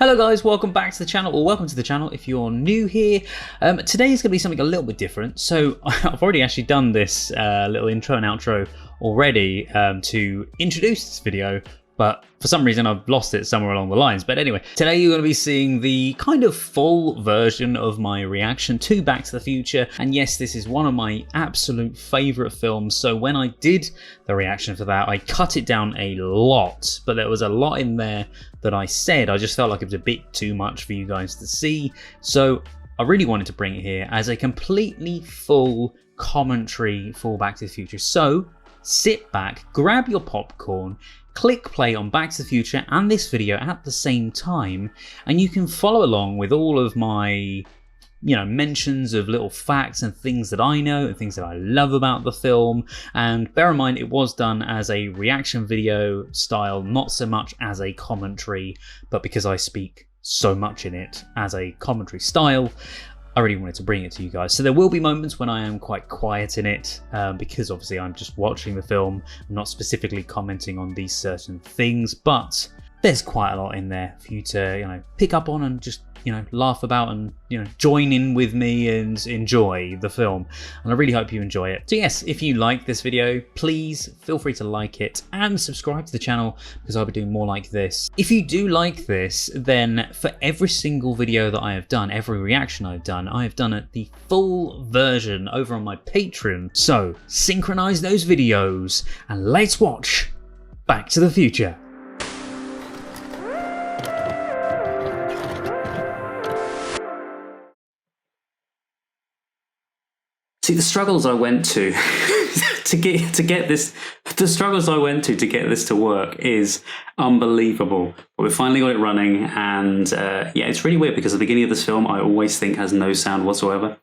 Hello guys, welcome back to the channel, or welcome to the channel if you're new here. Today is going to be something a little bit different. So I've already actually done this little intro and outro already to introduce this video, but for some reason I've lost it somewhere along the lines. But anyway, today you're going to be seeing the kind of full version of my reaction to Back to the Future. And yes, this is one of my absolute favourite films. So when I did the reaction for that, I cut it down a lot, but there was a lot in there that I said. I just felt like it was a bit too much for you guys to see. So I really wanted to bring it here as a completely full commentary for Back to the Future. So sit back, grab your popcorn, click play on Back to the Future and this video at the same time, and you can follow along with all of my mentions of little facts and things that I know and things that I love about the film. And bear in mind, it was done as a reaction video style, not so much as a commentary, but because I speak so much in it as a commentary style, I really wanted to bring it to you guys. So there will be moments when I am quite quiet in it, because obviously I'm just watching the film. I'm not specifically commenting on these certain things, but there's quite a lot in there for you to, pick up on and just, laugh about and, join in with me and enjoy the film. And I really hope you enjoy it. So yes, if you like this video, please feel free to like it and subscribe to the channel because I'll be doing more like this. If you do like this, then for every single video that I have done, every reaction I've done it the full version over on my Patreon. So synchronize those videos and let's watch Back to the Future. See, the struggles I went to to get this to work is unbelievable. But we finally got it running, and yeah, it's really weird because the beginning of this film I always think has no sound whatsoever.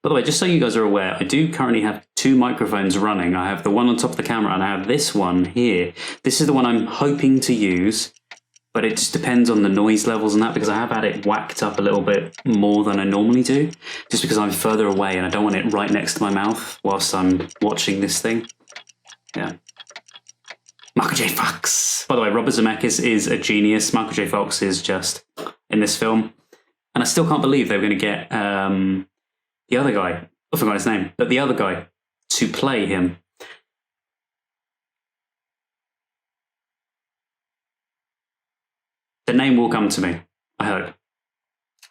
By the way, just so you guys are aware, I do currently have two microphones running. I have the one on top of the camera and I have this one here. This is the one I'm hoping to use, but it just depends on the noise levels and that, because I have had it whacked up a little bit more than I normally do, just because I'm further away and I don't want it right next to my mouth whilst I'm watching this thing. Yeah. Michael J. Fox. By the way, Robert Zemeckis is a genius. Michael J. Fox is just in this film. And I still can't believe they were going to get the other guy, I forgot his name, but the other guy to play him. The name will come to me, I hope.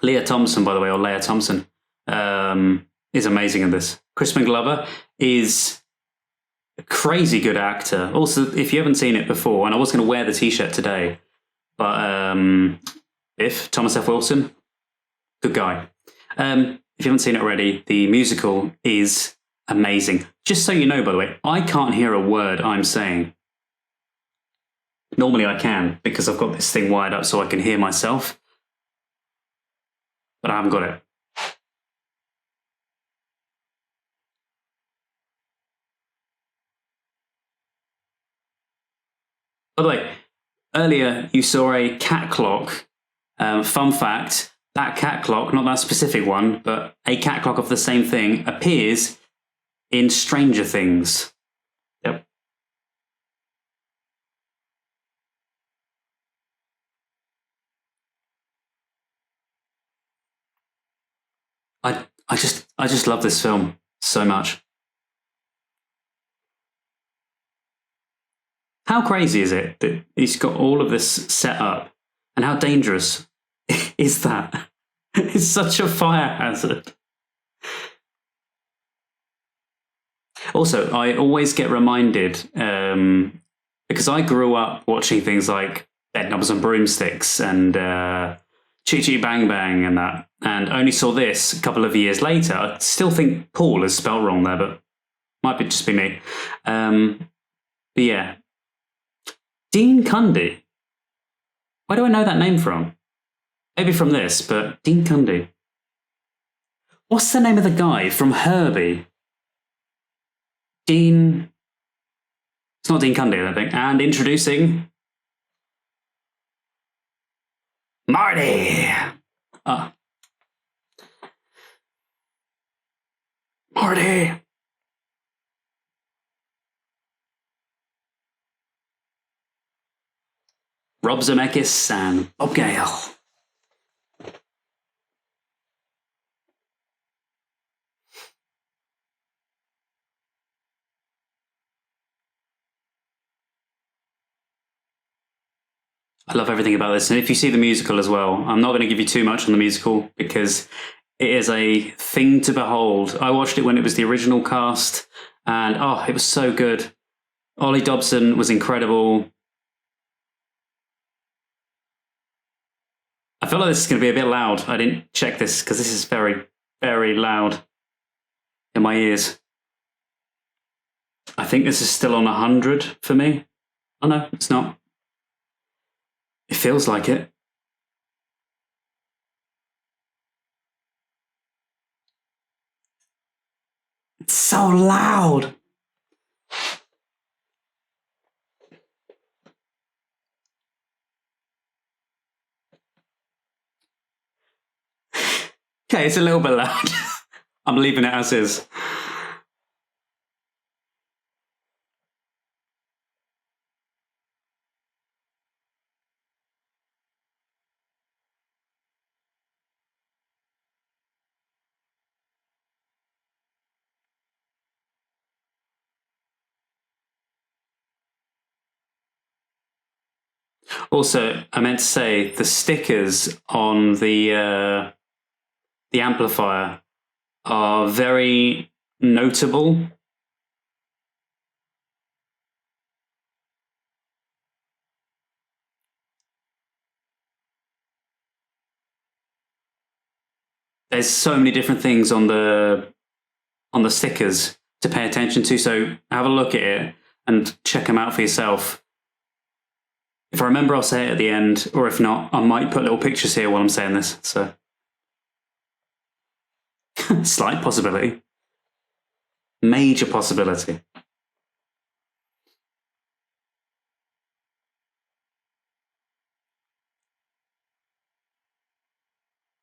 Leah Thompson, by the way, or Leah Thompson, is amazing in this. Crispin Glover is a crazy good actor. Also, if you haven't seen it before, and I was going to wear the t-shirt today, but if Thomas F. Wilson, good guy. If you haven't seen it already, the musical is amazing. Just so you know, by the way, I can't hear a word I'm saying. Normally I can, because I've got this thing wired up so I can hear myself. But I haven't got it. By the way, earlier you saw a cat clock. Fun fact, that cat clock, not that specific one, but a cat clock of the same thing, appears in Stranger Things. Yep. I just love this film so much. How crazy is it that he's got all of this set up, and how dangerous is that? It's such a fire hazard. Also, I always get reminded, because I grew up watching things like Bedknobs and Broomsticks and Chitty Chitty Bang Bang and that, and only saw this a couple of years later. I still think Paul is spelled wrong there, but might just be me. But yeah. Dean Cundy. Where do I know that name from? Maybe from this, but Dean Cundy. What's the name of the guy from Herbie? Dean... It's not Dean Cundy, I don't think. And introducing... Marty! Marty! Rob Zemeckis and Bob Gale. I love everything about this. And if you see the musical as well, I'm not going to give you too much on the musical because it is a thing to behold. I watched it when it was the original cast, and oh, it was so good. Ollie Dobson was incredible. I feel like this is going to be a bit loud. I didn't check this because this is very, very loud in my ears. I think this is still on 100 for me. Oh no, it's not. It feels like it. It's so loud. Okay, it's a little bit loud. I'm leaving it as is. Also, I meant to say the stickers on the amplifier are very notable. There's so many different things on the stickers to pay attention to. So have a look at it and check them out for yourself. If I remember, I'll say it at the end, or if not, I might put little pictures here while I'm saying this. So, slight possibility, major possibility.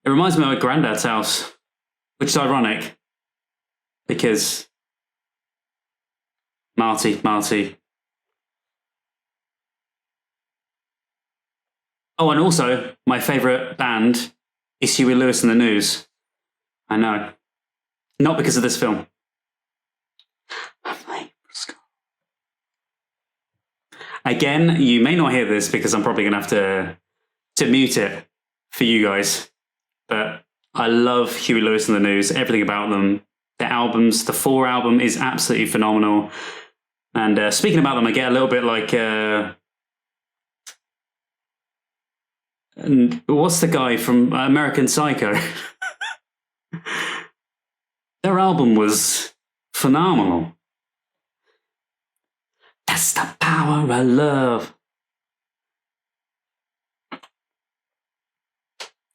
It reminds me of my granddad's house, which is ironic because Marty. Oh, and also my favourite band is Huey Lewis and the News. I know, not because of this film. Again, you may not hear this because I'm probably going to have to mute it for you guys. But I love Huey Lewis and the News, everything about them. Their albums, the 4 album is absolutely phenomenal. And speaking about them, I get a little bit like... what's the guy from American Psycho? Their album was phenomenal. That's the power I love.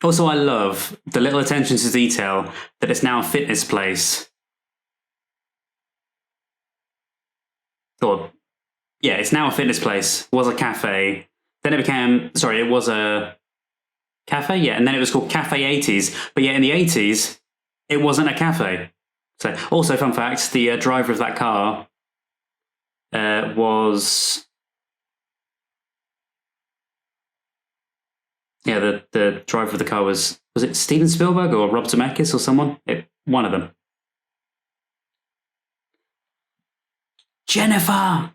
Also, I love the little attention to detail that it's now a fitness place. Or, yeah, it's now a fitness place. It was a cafe. Then it became, sorry, it was a cafe? Yeah, and then it was called Cafe 80s. But yeah, in the 80s, it wasn't a cafe. So, also, fun fact, the driver of that car was... Yeah, the driver of the car was it Steven Spielberg or Rob Zemeckis or someone? One of them. Jennifer!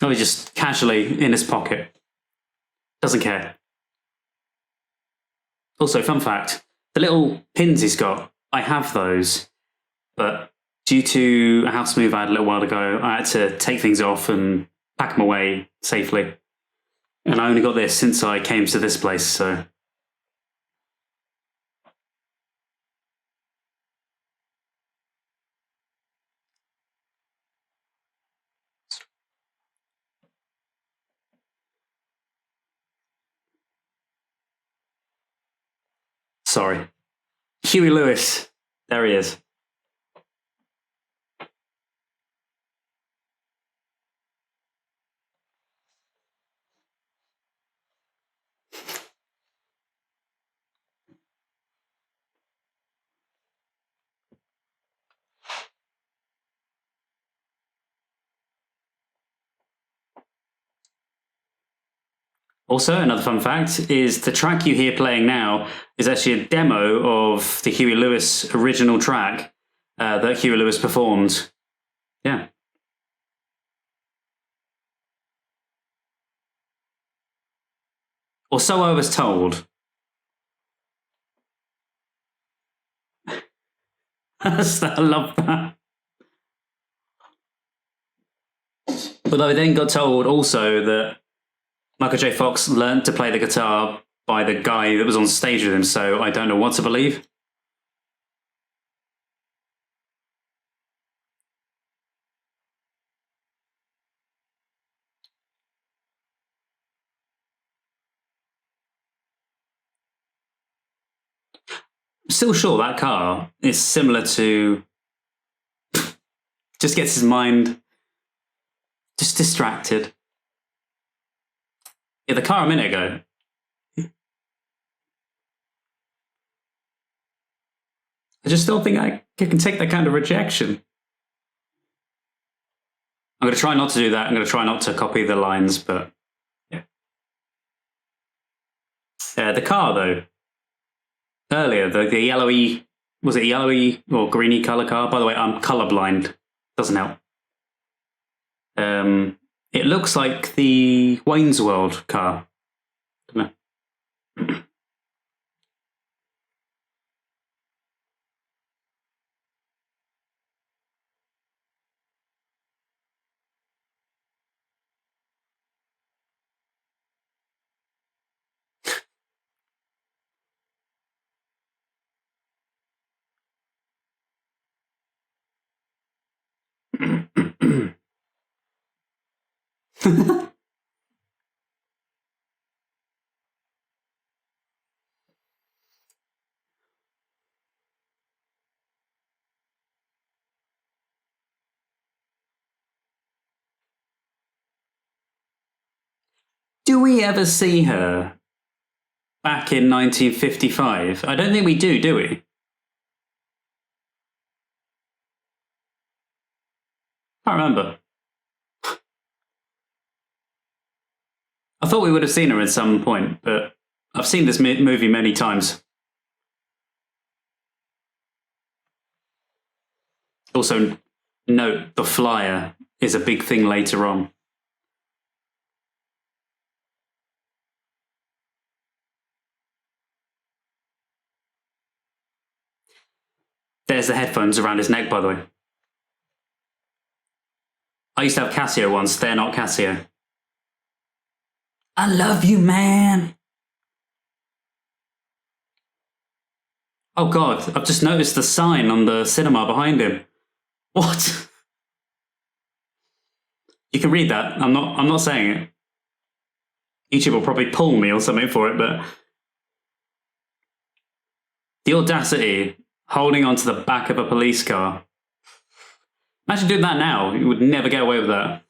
Oh, he's just casually in his pocket. Doesn't care. Also, fun fact, the little pins he's got, I have those, but due to a house move I had a little while ago, I had to take things off and pack them away safely. And I only got this since I came to this place, so... Sorry. Huey Lewis. There he is. Also, another fun fact is the track you hear playing now is actually a demo of the Huey Lewis original track that Huey Lewis performed. Yeah. Or so I was told. I love that. Although I then got told also that Michael J. Fox learnt to play the guitar by the guy that was on stage with him, so I don't know what to believe. I'm still sure that car is similar to... just gets his mind just distracted. Yeah, the car a minute ago. I just don't think I can take that kind of rejection. I'm going to try not to do that. I'm going to try not to copy the lines, but yeah. The car, though. Earlier, the yellowy... was it yellowy or greeny colour car? By the way, I'm colourblind. Doesn't help. It looks like the Wayne's World car. Don't know. Do we ever see her back in 1955? I don't think we do we? Can't remember. I thought we would have seen her at some point, but I've seen this movie many times. Also, note the flyer is a big thing later on. There's the headphones around his neck, by the way. I used to have Casio once. They're not Casio. I love you, man. Oh God, I've just noticed the sign on the cinema behind him. What? You can read that. I'm not saying it. YouTube will probably pull me or something for it, but the audacity holding onto the back of a police car. Imagine doing that now. You would never get away with that.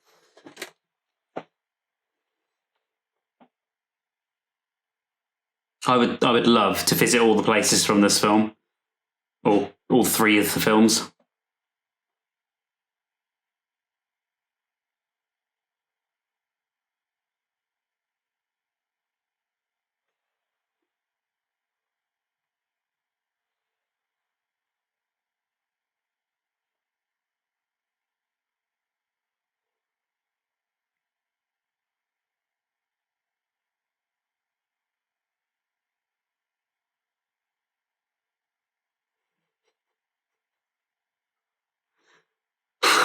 I would love to visit all the places from this film, or all three of the films.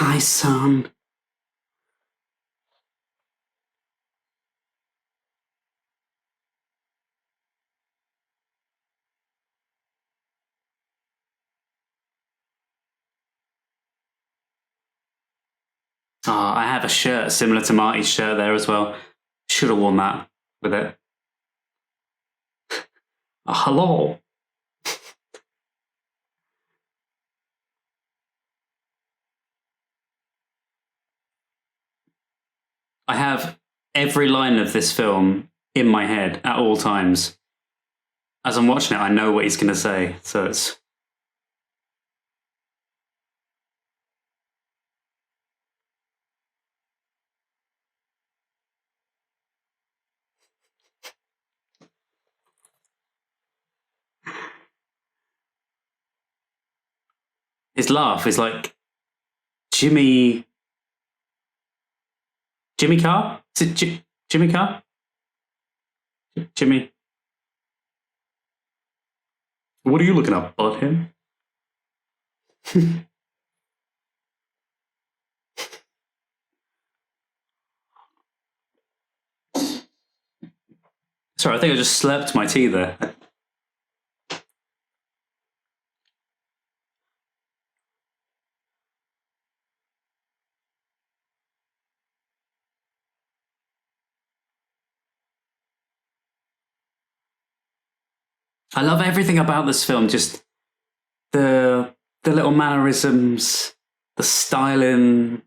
Hi, son. Oh, I have a shirt similar to Marty's shirt there as well. Should have worn that with it. Oh, hello. I have every line of this film in my head at all times. As I'm watching it, I know what he's going to say, so it's... his laugh is like Jimmy Carr? Is it Jimmy Carr? Jimmy? What are you looking up, butthead? Sorry, I think I just slurped my tea there. I love everything about this film, just the little mannerisms, the styling.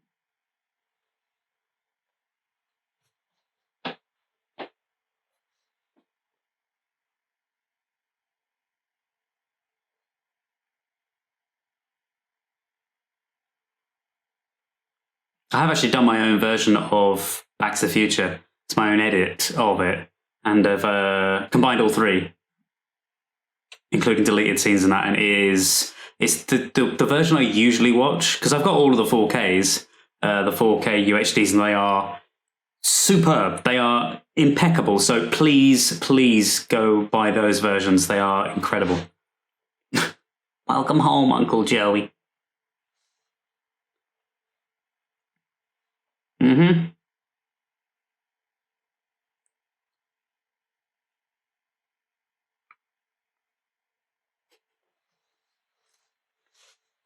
I have actually done my own version of Back to the Future. It's my own edit of it, and I've combined all three, including deleted scenes and that. And it's the version I usually watch, because I've got all of the 4Ks, the 4K UHDs, and they are superb. They are impeccable. So please go buy those versions. They are incredible. Welcome home, Uncle Joey. Mm-hmm.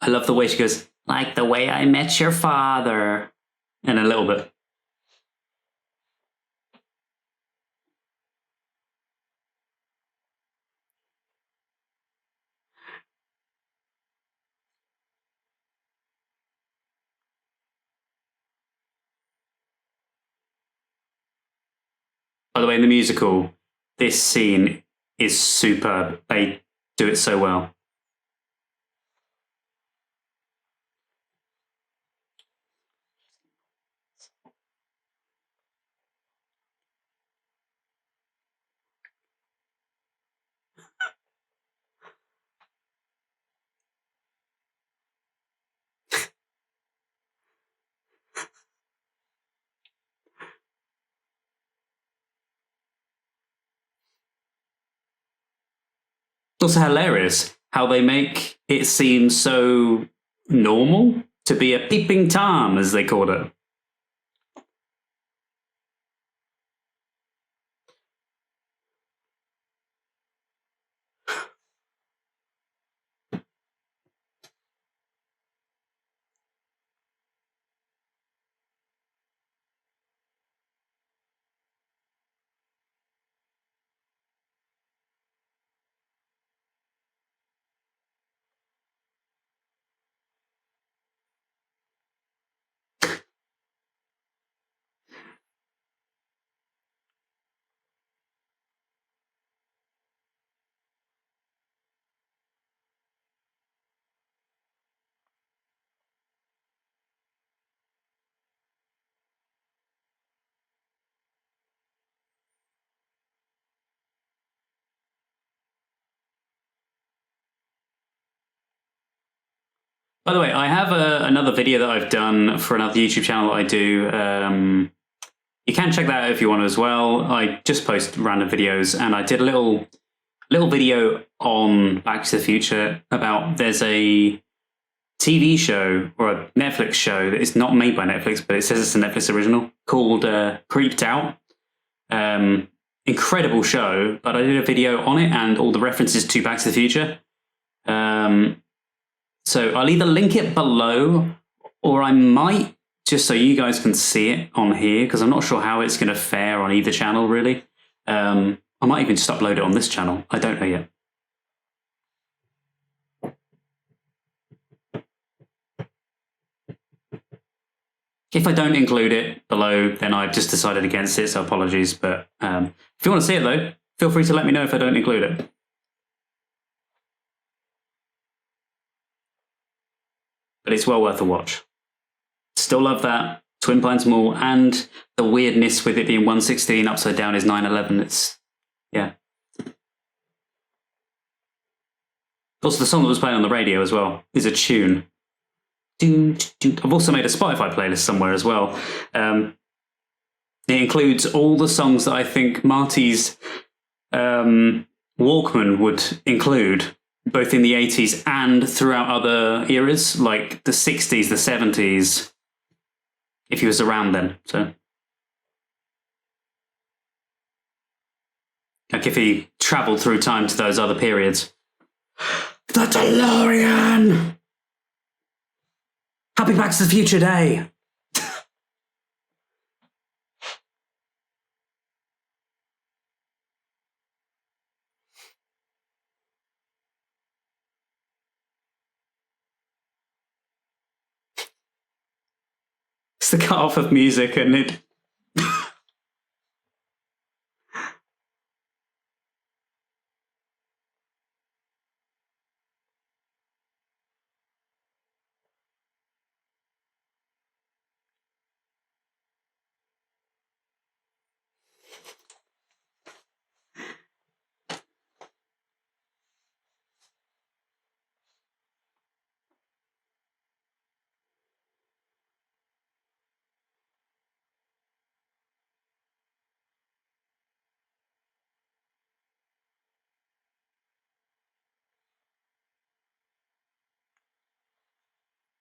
I love the way she goes, like the way I met your father. And a little bit. By the way, in the musical, this scene is superb. They do it so well. Also hilarious how they make it seem so normal to be a peeping Tom, as they called it. By the way, I have another video that I've done for another YouTube channel that I do. You can check that out if you want as well. I just post random videos, and I did a little video on Back to the Future about there's a TV show or a Netflix show that is not made by Netflix, but it says it's a Netflix original called Creeped Out. Incredible show, but I did a video on it and all the references to Back to the Future. So I'll either link it below, or I might, just so you guys can see it on here, because I'm not sure how it's going to fare on either channel, really. I might even just upload it on this channel. I don't know yet. If I don't include it below, then I've just decided against it, so apologies. But if you want to see it, though, feel free to let me know if I don't include it. But it's well worth a watch. Still love that. Twin Pines Mall, and the weirdness with it being 116 upside down is 911. It's, yeah. Also, the song that was playing on the radio as well is a tune I've also made a Spotify playlist somewhere as well. It includes all the songs that I think Marty's Walkman would include, both in the 80s and throughout other eras, like the 60s, the 70s, if he was around then. So, like if he travelled through time to those other periods. The DeLorean! Happy Back to the Future Day! It's the cut off of music and it...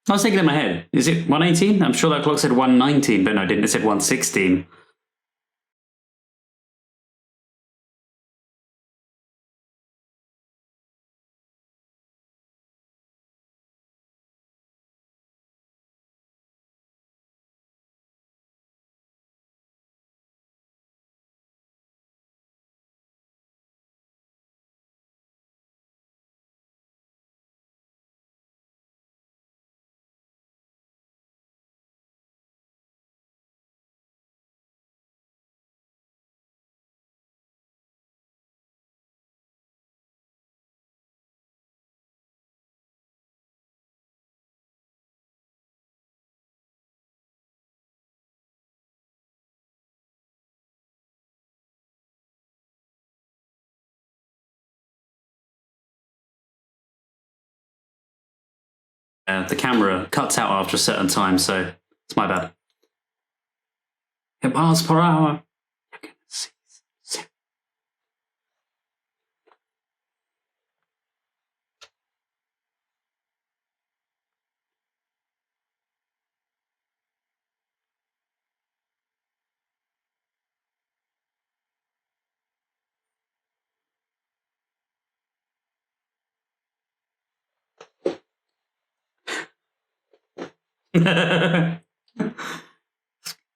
I was thinking in my head, is it 118? I'm sure that clock said 119, but no, it didn't. It said 116. The camera cuts out after a certain time, so it's my bad. Miles per hour.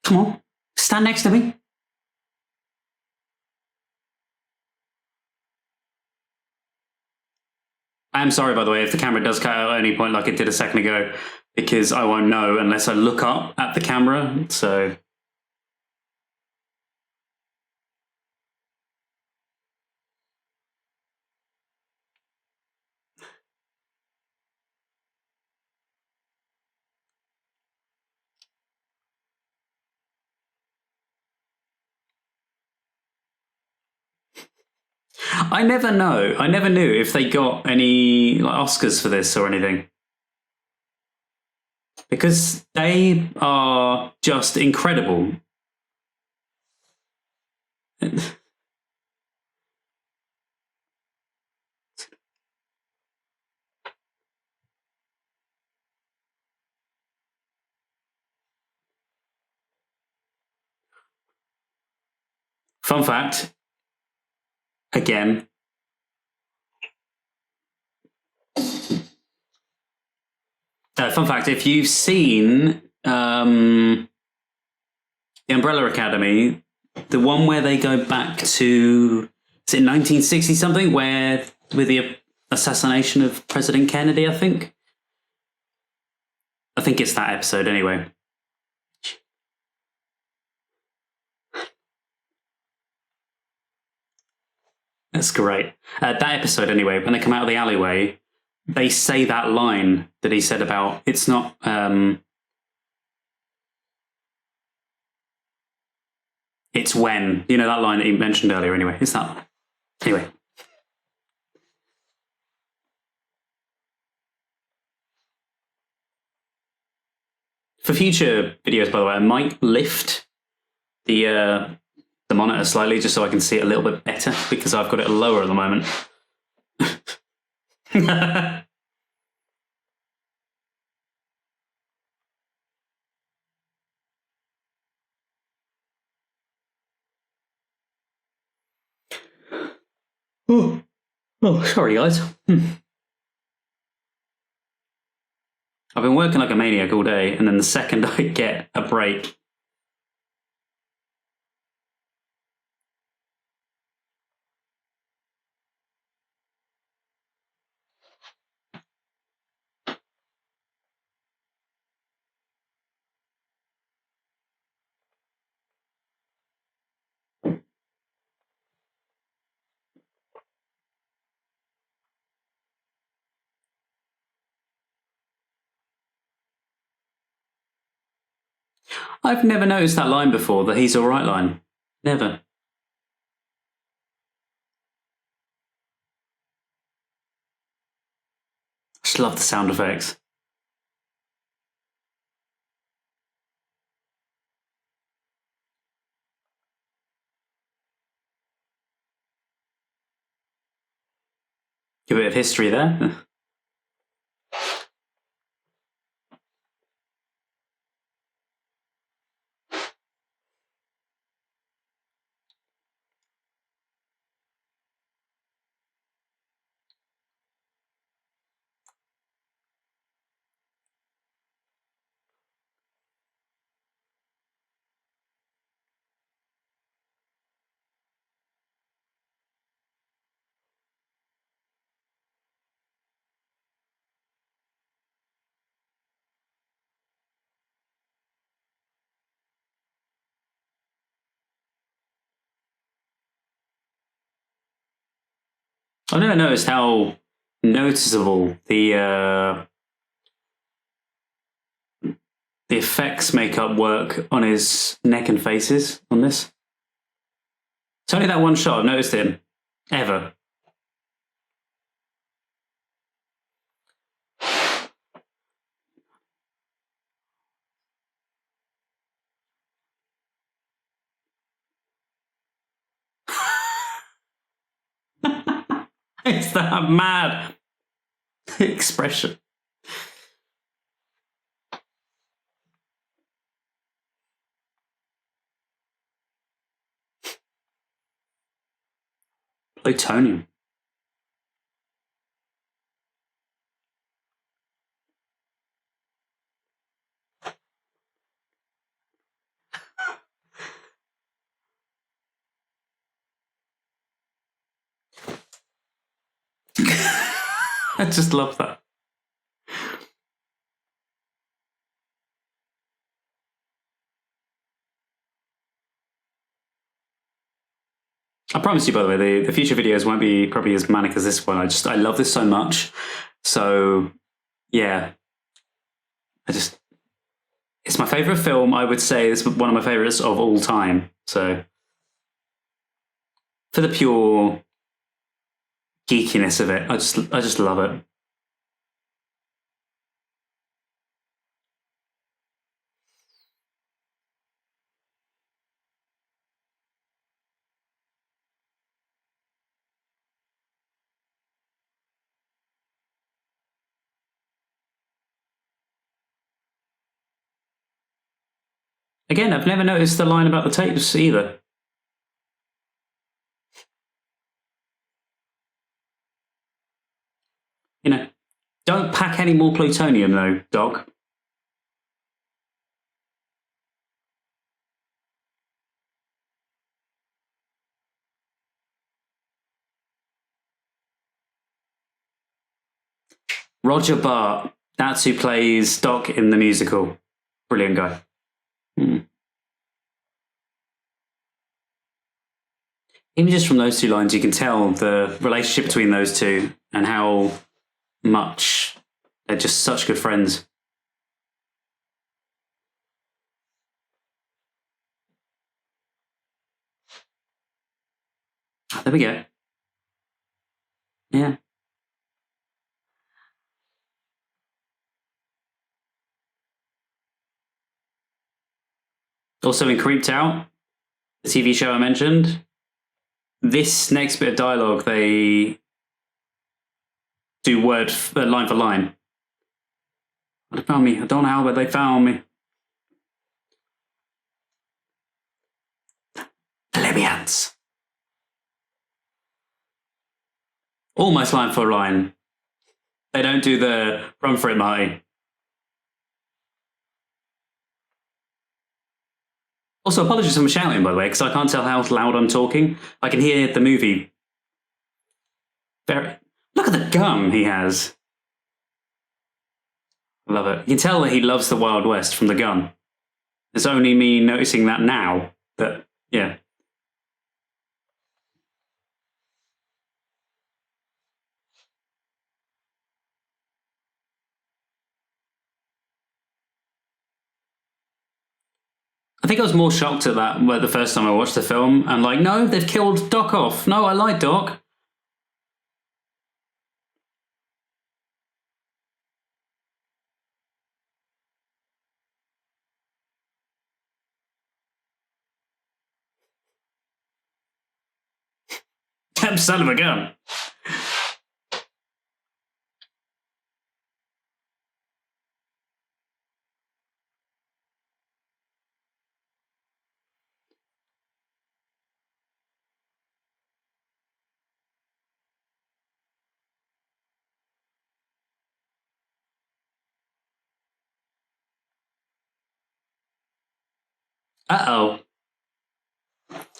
Come on, stand next to me. I am sorry, by the way, if the camera does cut out at any point like it did a second ago, because I won't know unless I look up at the camera, so... I never know. I never knew if they got any like Oscars for this or anything. Because they are just incredible. Fun fact, again, fun fact, if you've seen The Umbrella Academy, the one where they go back to, is it 1960 something, where with the assassination of President Kennedy, I think it's that episode anyway. That's great. That episode anyway, when they come out of the alleyway, they say that line that he said about it's not it's when, you know, that line that he mentioned earlier anyway. It's that. Anyway. For future videos, by the way, I might lift the monitor slightly just so I can see it a little bit better because I've got it lower at the moment. Oh, sorry, guys. I've been working like a maniac all day, and then the second I get a break, I've never noticed that line before, the "he's alright" line. Never. I just love the sound effects. A bit of history there. I've never noticed how noticeable the effects makeup work on his neck and faces on this. It's only that one shot I've noticed him ever. It's that mad expression. Plutonium. I just love that. I promise you, by the way, the future videos won't be probably as manic as this one. I love this so much. So, yeah. It's my favorite film. I would say it's one of my favorites of all time. So, for the pure geekiness of it, I just love it. Again, I've never noticed the line about the tapes either. You know, don't pack any more plutonium though, dog. Roger Bart, that's who plays Doc in the musical. Brilliant guy. Even just from those two lines, you can tell the relationship between those two and how much they're just such good friends. There we go. Yeah. Also in Creeped Out, the TV show I mentioned, this next bit of dialogue, they do line for line. They found me. I don't know how, but they found me. The Libyans. Almost line for line. They don't do the run for it, Marty. Also, apologies for shouting, by the way, because I can't tell how loud I'm talking. I can hear the movie. Look at the gun he has. I love it. You can tell that he loves the Wild West from the gun. It's only me noticing that now. That, yeah. I think I was more shocked at that the first time I watched the film. And like, no, they've killed Doc off. No, I like Doc. Damn son of a gun. Uh-oh.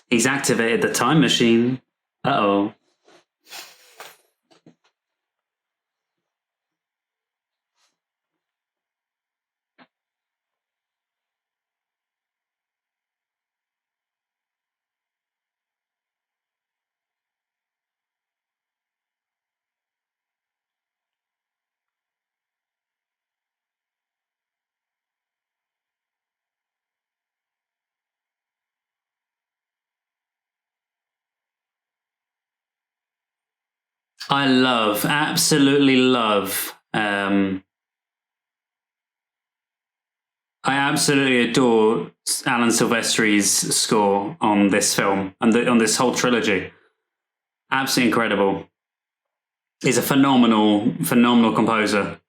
He's activated the time machine. Uh-oh. Absolutely love. I absolutely adore Alan Silvestri's score on this film and on this whole trilogy. Absolutely incredible. He's a phenomenal composer.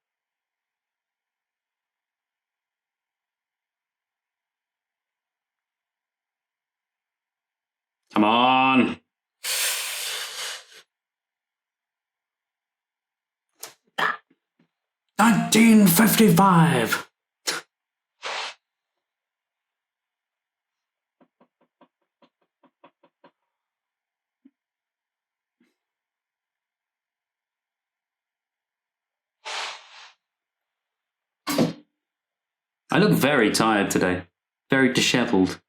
Come on. $1955. I look very tired today. Very disheveled.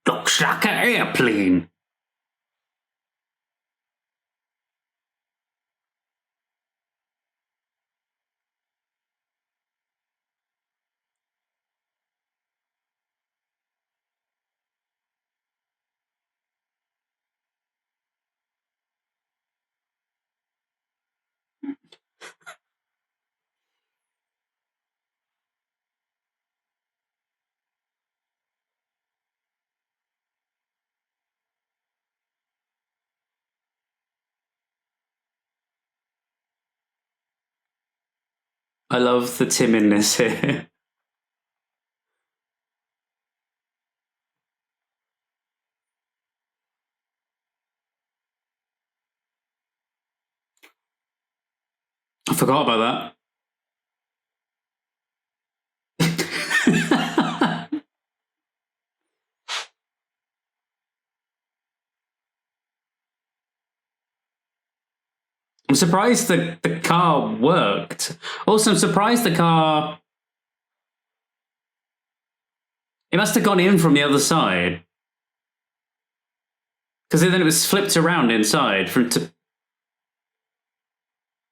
Looks like an airplane. I love the timidness here. I forgot about that. I'm surprised the car worked. Also, I'm surprised the car... It must have gone in from the other side. Because then it was flipped around inside.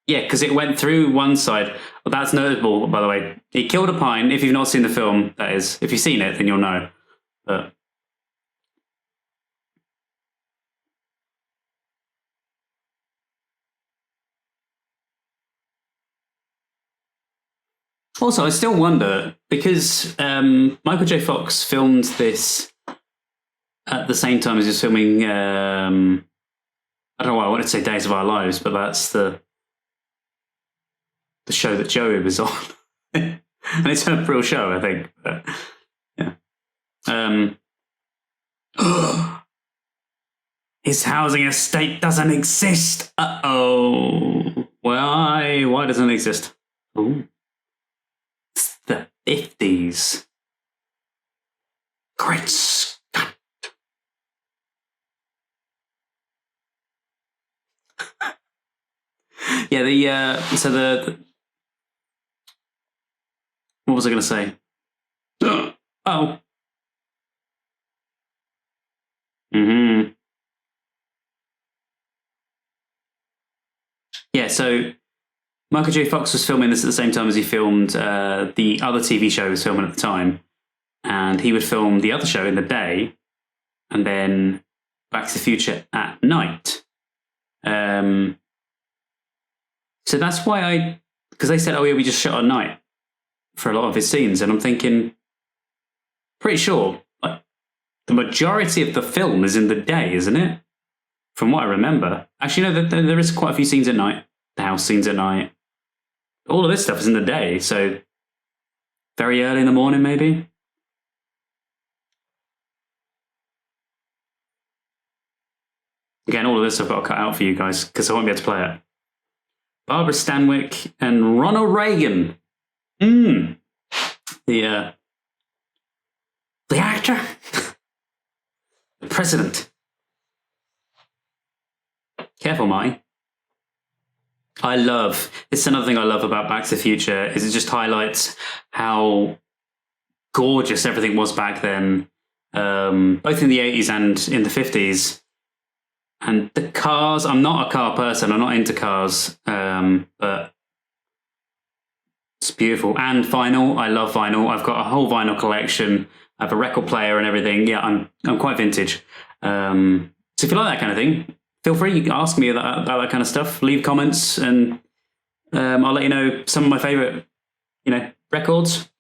Yeah, because it went through one side. Well, that's notable, by the way. He killed a pine. If you've not seen the film, that is. If you've seen it, then you'll know. But also, I still wonder, because Michael J. Fox filmed this at the same time as he was filming, I don't know why I wanted to say Days of Our Lives, but that's the show that Joey was on. And it's a real show, I think. But, yeah. His housing estate doesn't exist. Uh-oh. Why doesn't it exist? Ooh. It's the 50s. Great Scott. Yeah, what was I going to say? Oh. Mm-hmm. Yeah, so Michael J. Fox was filming this at the same time as he filmed the other TV show he was filming at the time. And he would film the other show in the day and then Back to the Future at night. So that's why because they said, oh yeah, we just shot at night for a lot of his scenes. And I'm thinking, pretty sure like, the majority of the film is in the day, isn't it? From what I remember. Actually, no, there is quite a few scenes at night. The house scenes at night. All of this stuff is in the day, so very early in the morning, maybe. Again, all of this I've got to cut out for you guys because I won't be able to play it. Barbara Stanwyck and Ronald Reagan. The actor. The president. Careful, Marty. It's another thing I love about Back to the Future is it just highlights how gorgeous everything was back then, both in the 80s and in the 50s. And the cars, I'm not a car person, I'm not into cars, but it's beautiful. And vinyl, I love vinyl. I've got a whole vinyl collection. I have a record player and everything. Yeah, I'm quite vintage. So if you like that kind of thing, feel free, you can ask me about that kind of stuff. Leave comments and I'll let you know some of my favourite, records.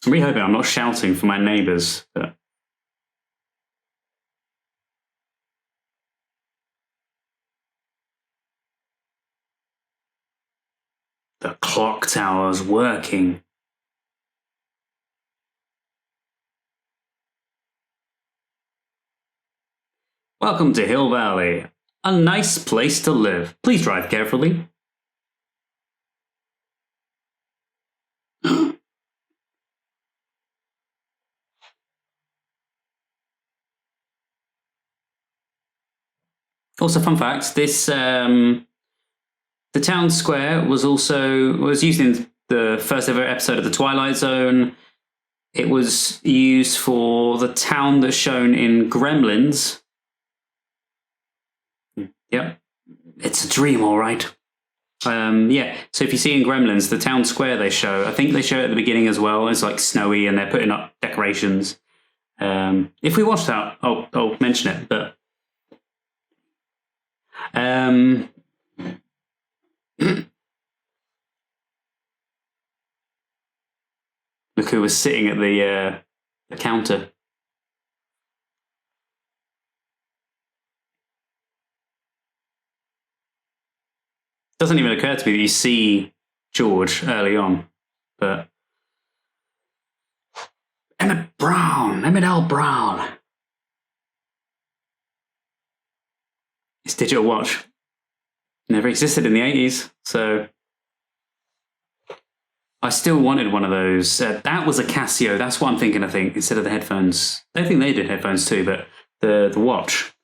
I'm really hoping I'm not shouting for my neighbours. But the clock tower's working. Welcome to Hill Valley, a nice place to live. Please drive carefully. Also, fun fact: the town square was used in the first ever episode of The Twilight Zone. It was used for the town that's shown in Gremlins. Yep, it's a dream, all right. Yeah, so if you see in Gremlins, the town square I think they show it at the beginning as well. It's like snowy and they're putting up decorations. If we watch that, I'll mention it, but look who was sitting at the counter. Doesn't even occur to me that you see George early on, but Emmett L. Brown. His digital watch never existed in the 80s, so I still wanted one of those. That was a Casio. That's what I'm thinking, I think, instead of the headphones. I think they did headphones too, but the watch.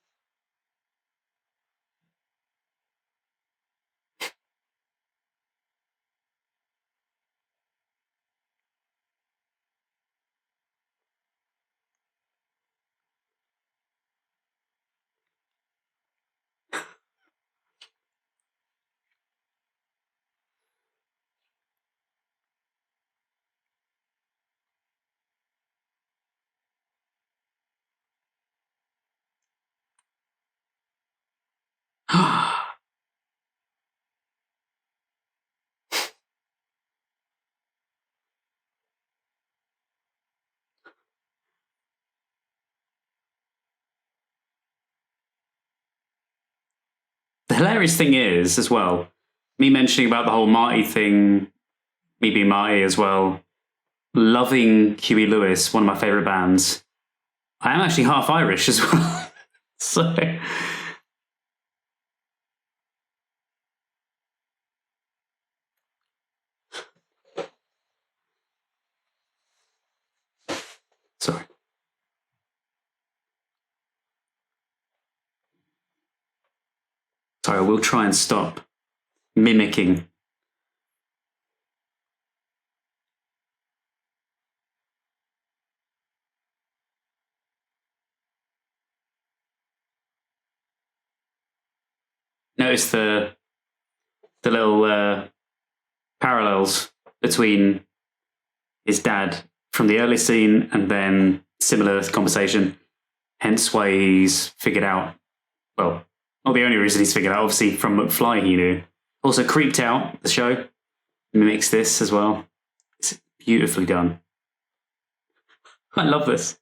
hilarious thing is, as well, me mentioning about the whole Marty thing, me being Marty as well, loving Huey Lewis, one of my favourite bands. I am actually half Irish as well. So... Sorry. Sorry, I will try and stop mimicking. Notice the little parallels between his dad from the early scene and then similar conversation. Hence why he's figured out, well, not the only reason he's figured out, obviously from McFly he knew. Also Creeped Out, the show, mimics this as well. It's beautifully done. I love this.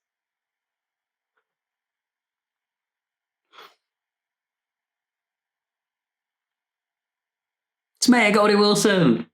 It's Mayor Goldie Wilson.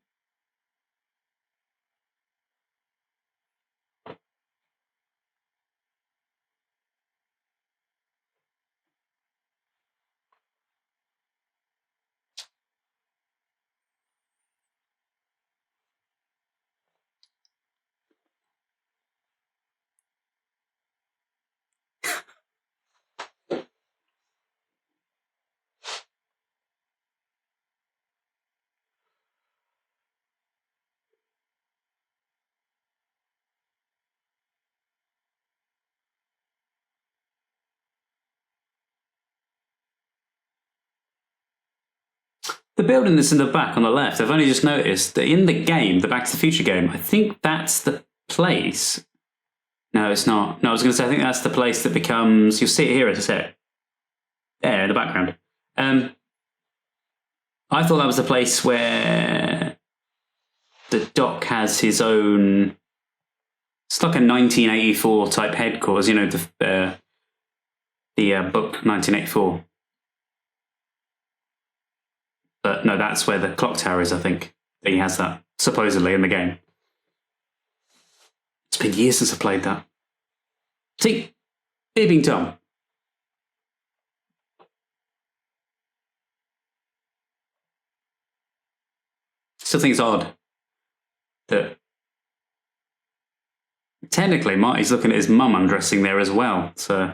The building that's in the back on the left, I've only just noticed that in the game, the Back to the Future game, I think that's the place. No, it's not. No, I was going to say, I think that's the place that becomes, you'll see it here as I said. There, in the background. I thought that was the place where the Doc has his own, it's like a 1984 type headquarters, you know, the book 1984. But no, that's where the clock tower is, I think. He has that, supposedly, in the game. It's been years since I played that. See, being Tom. Still think it's odd that technically Marty's looking at his mum undressing there as well, so...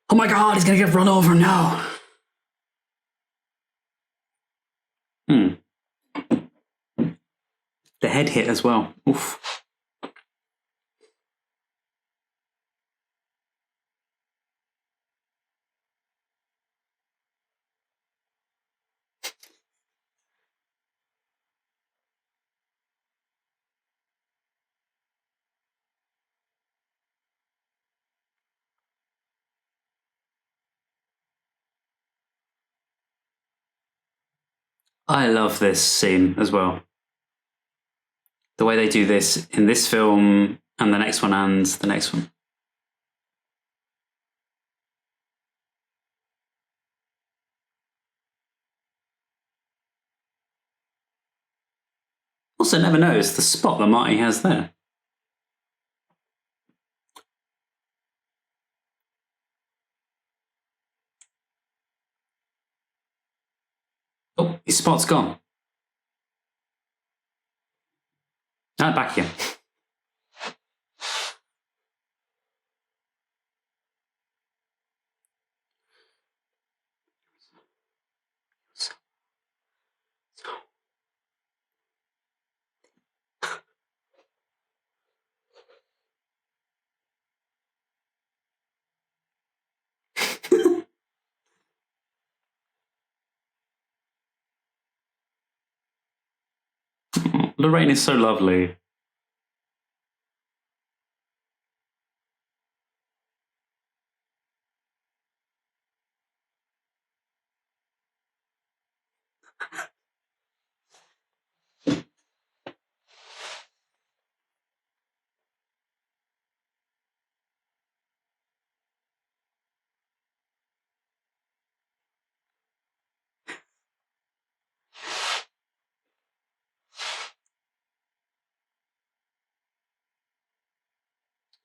Oh my god, he's gonna get run over now! The head hit as well. Oof. I love this scene as well. The way they do this in this film and the next one and the next one. Also, never noticed the spot that Marty has there. Oh, his spot's gone. Ah, back again. Lorraine is so lovely.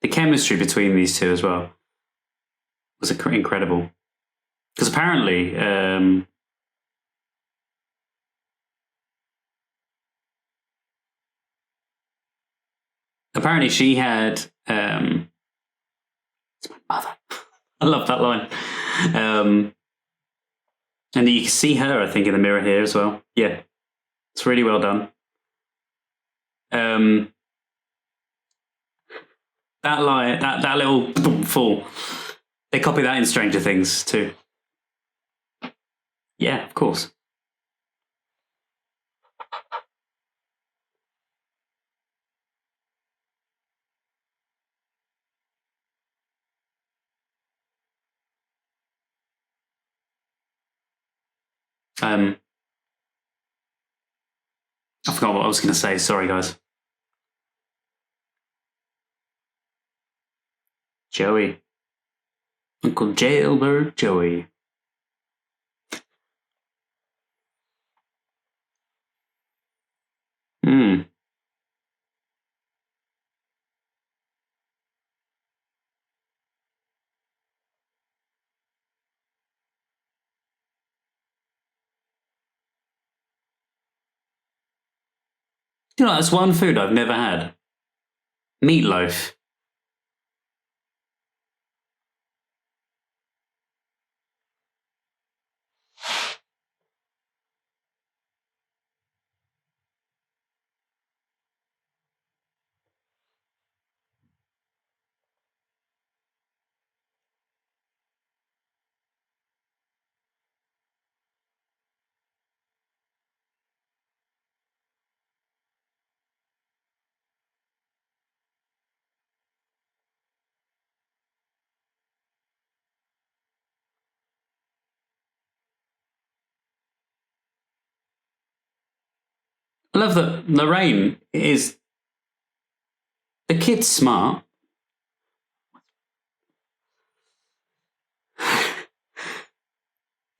the chemistry between these two as well was incredible. Because apparently, she had. It's my mother. I love that line. And you can see her, I think, in the mirror here as well. Yeah, it's really well done. That line, that little fall, they copy that in Stranger Things too. Yeah, of course. I forgot what I was going to say. Sorry, guys. Joey. Uncle Jailbird Joey. Hmm. You know, that's one food I've never had. Meatloaf. I love that Lorraine is... The kid's smart.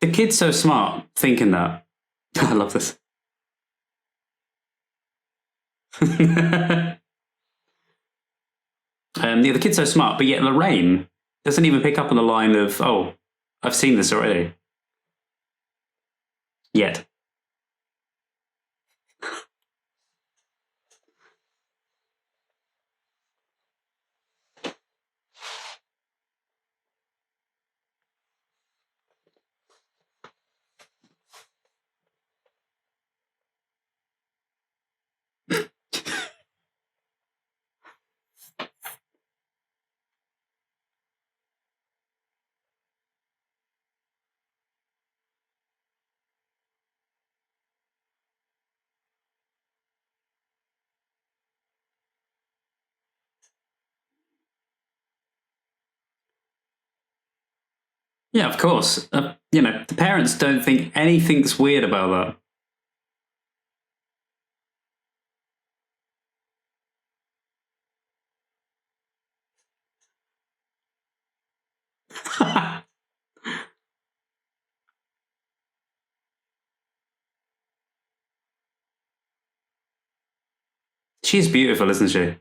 The kid's so smart thinking that. I love this. The kid's so smart, but yet Lorraine doesn't even pick up on the line of, oh, I've seen this already. Yet. Yeah, of course. The parents don't think anything's weird about that. She's beautiful, isn't she?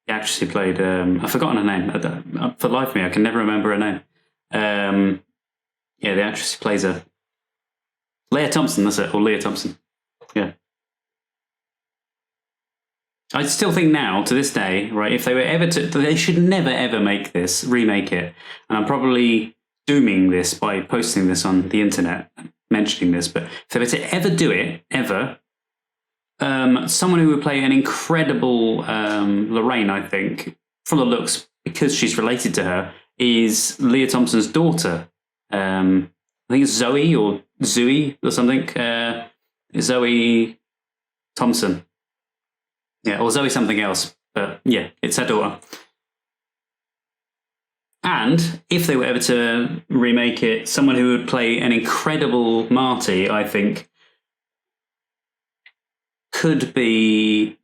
The actress who played, I've forgotten her name. For the life of me, I can never remember her name. The actress who plays her. Leah Thompson, that's it, or Leah Thompson. Yeah. I still think now, to this day, right, if they were ever to, they should never ever remake it. And I'm probably dooming this by posting this on the internet, mentioning this, but if they were to ever do it, ever, someone who would play an incredible Lorraine, I think, from the looks, because she's related to her, is Leah Thompson's daughter. I think it's Zoe or something. Zoe Thompson. Yeah, or Zoe something else. But yeah, it's her daughter. And if they were ever to remake it, someone who would play an incredible Marty, I think, could be...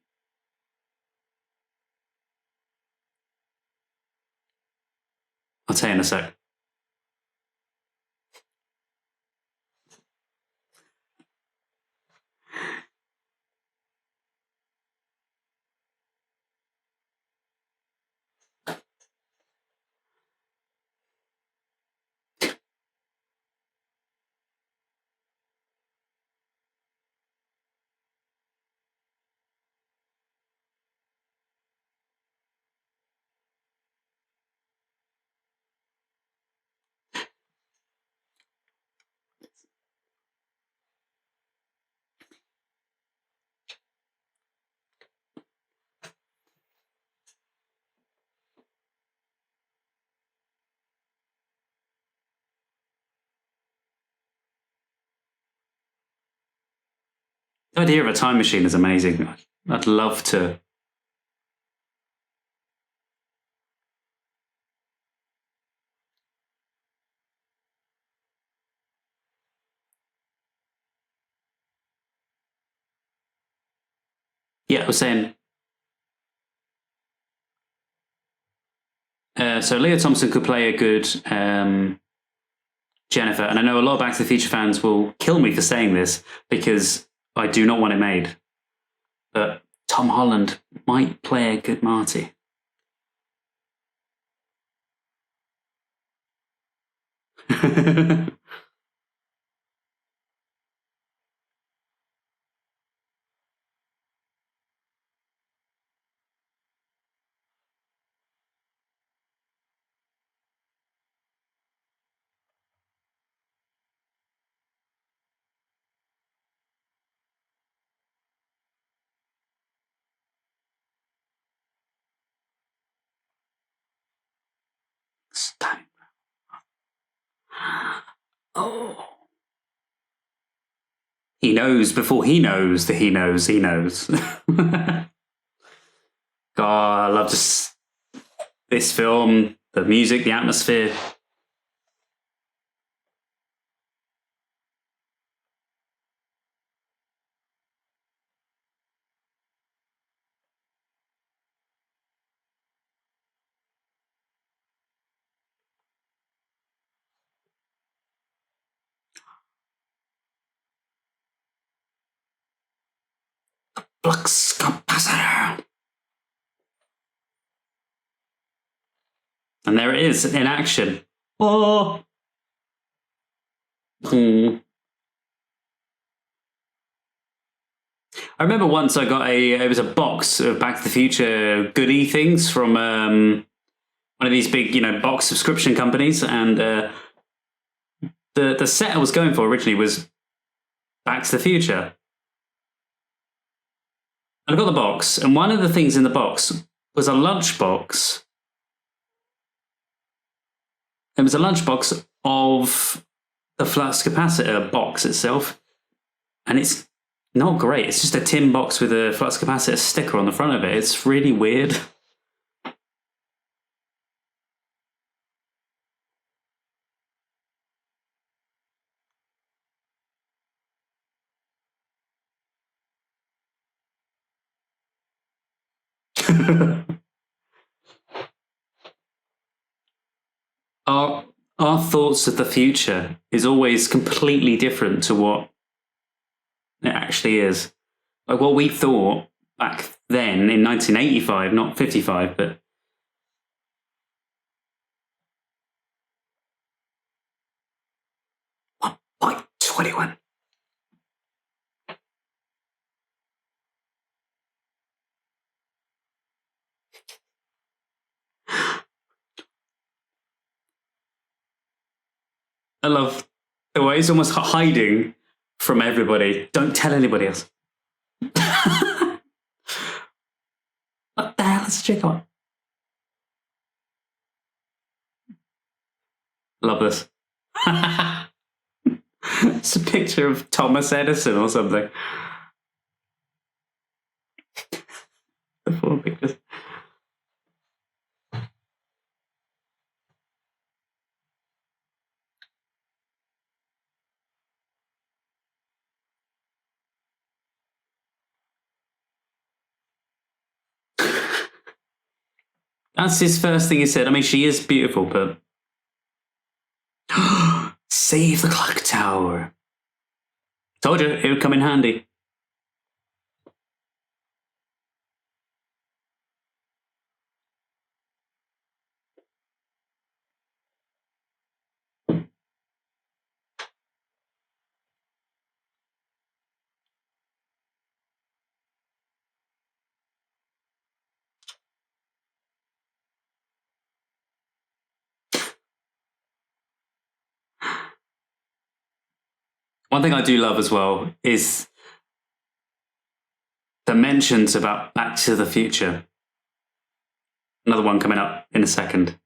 I'll tell you in a sec. The idea of a time machine is amazing. I'd love to. Yeah, I was saying. So Leah Thompson could play a good Jennifer, and I know a lot of Back to the Future fans will kill me for saying this because I do not want it made. But Tom Holland might play a good Marty. Oh. He knows before he knows that he knows he knows. God, I love this film, the music, the atmosphere. Flux capacitor. And there it is in action. Oh. I remember once I got it was a box of Back to the Future goodie things from one of these big, box subscription companies, and the set I was going for originally was Back to the Future. And I got the box, and one of the things in the box was a lunchbox. It was a lunchbox of the flux capacitor box itself, and it's not great. It's just a tin box with a flux capacitor sticker on the front of it. It's really weird. Our thoughts of the future is always completely different to what it actually is. Like what we thought back then in 1985, not 55, but like 21. I love the way he's almost hiding from everybody. Don't tell anybody else. What the hell is a chick on? Love this. It's a picture of Thomas Edison or something. The four pictures. That's his first thing he said. I mean, she is beautiful, but save the clock tower. Told you it would come in handy. One thing I do love as well is the mentions about Back to the Future. Another one coming up in a second.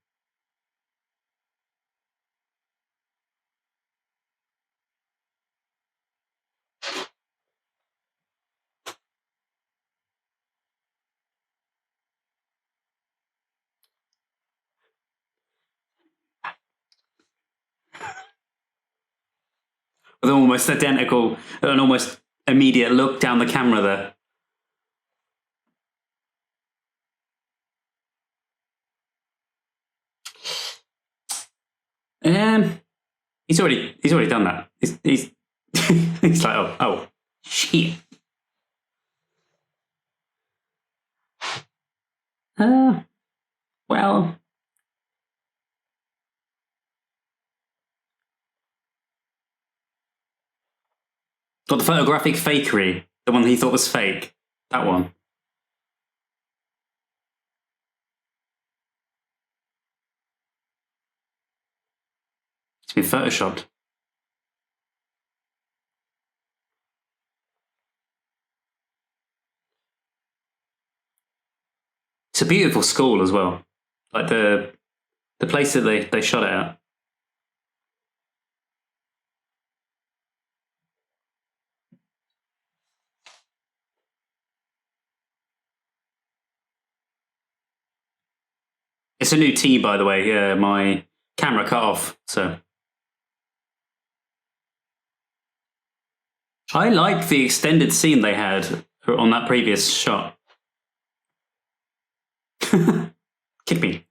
with almost identical, an almost immediate look down the camera there. He's already done that. He's he's like, oh shit. Well, got the photographic fakery, the one he thought was fake. That one. It's been photoshopped. It's a beautiful school as well. Like the place that they shot it at. It's a new tee, by the way. Yeah, my camera cut off, so. I like the extended scene they had on that previous shot. Kick me.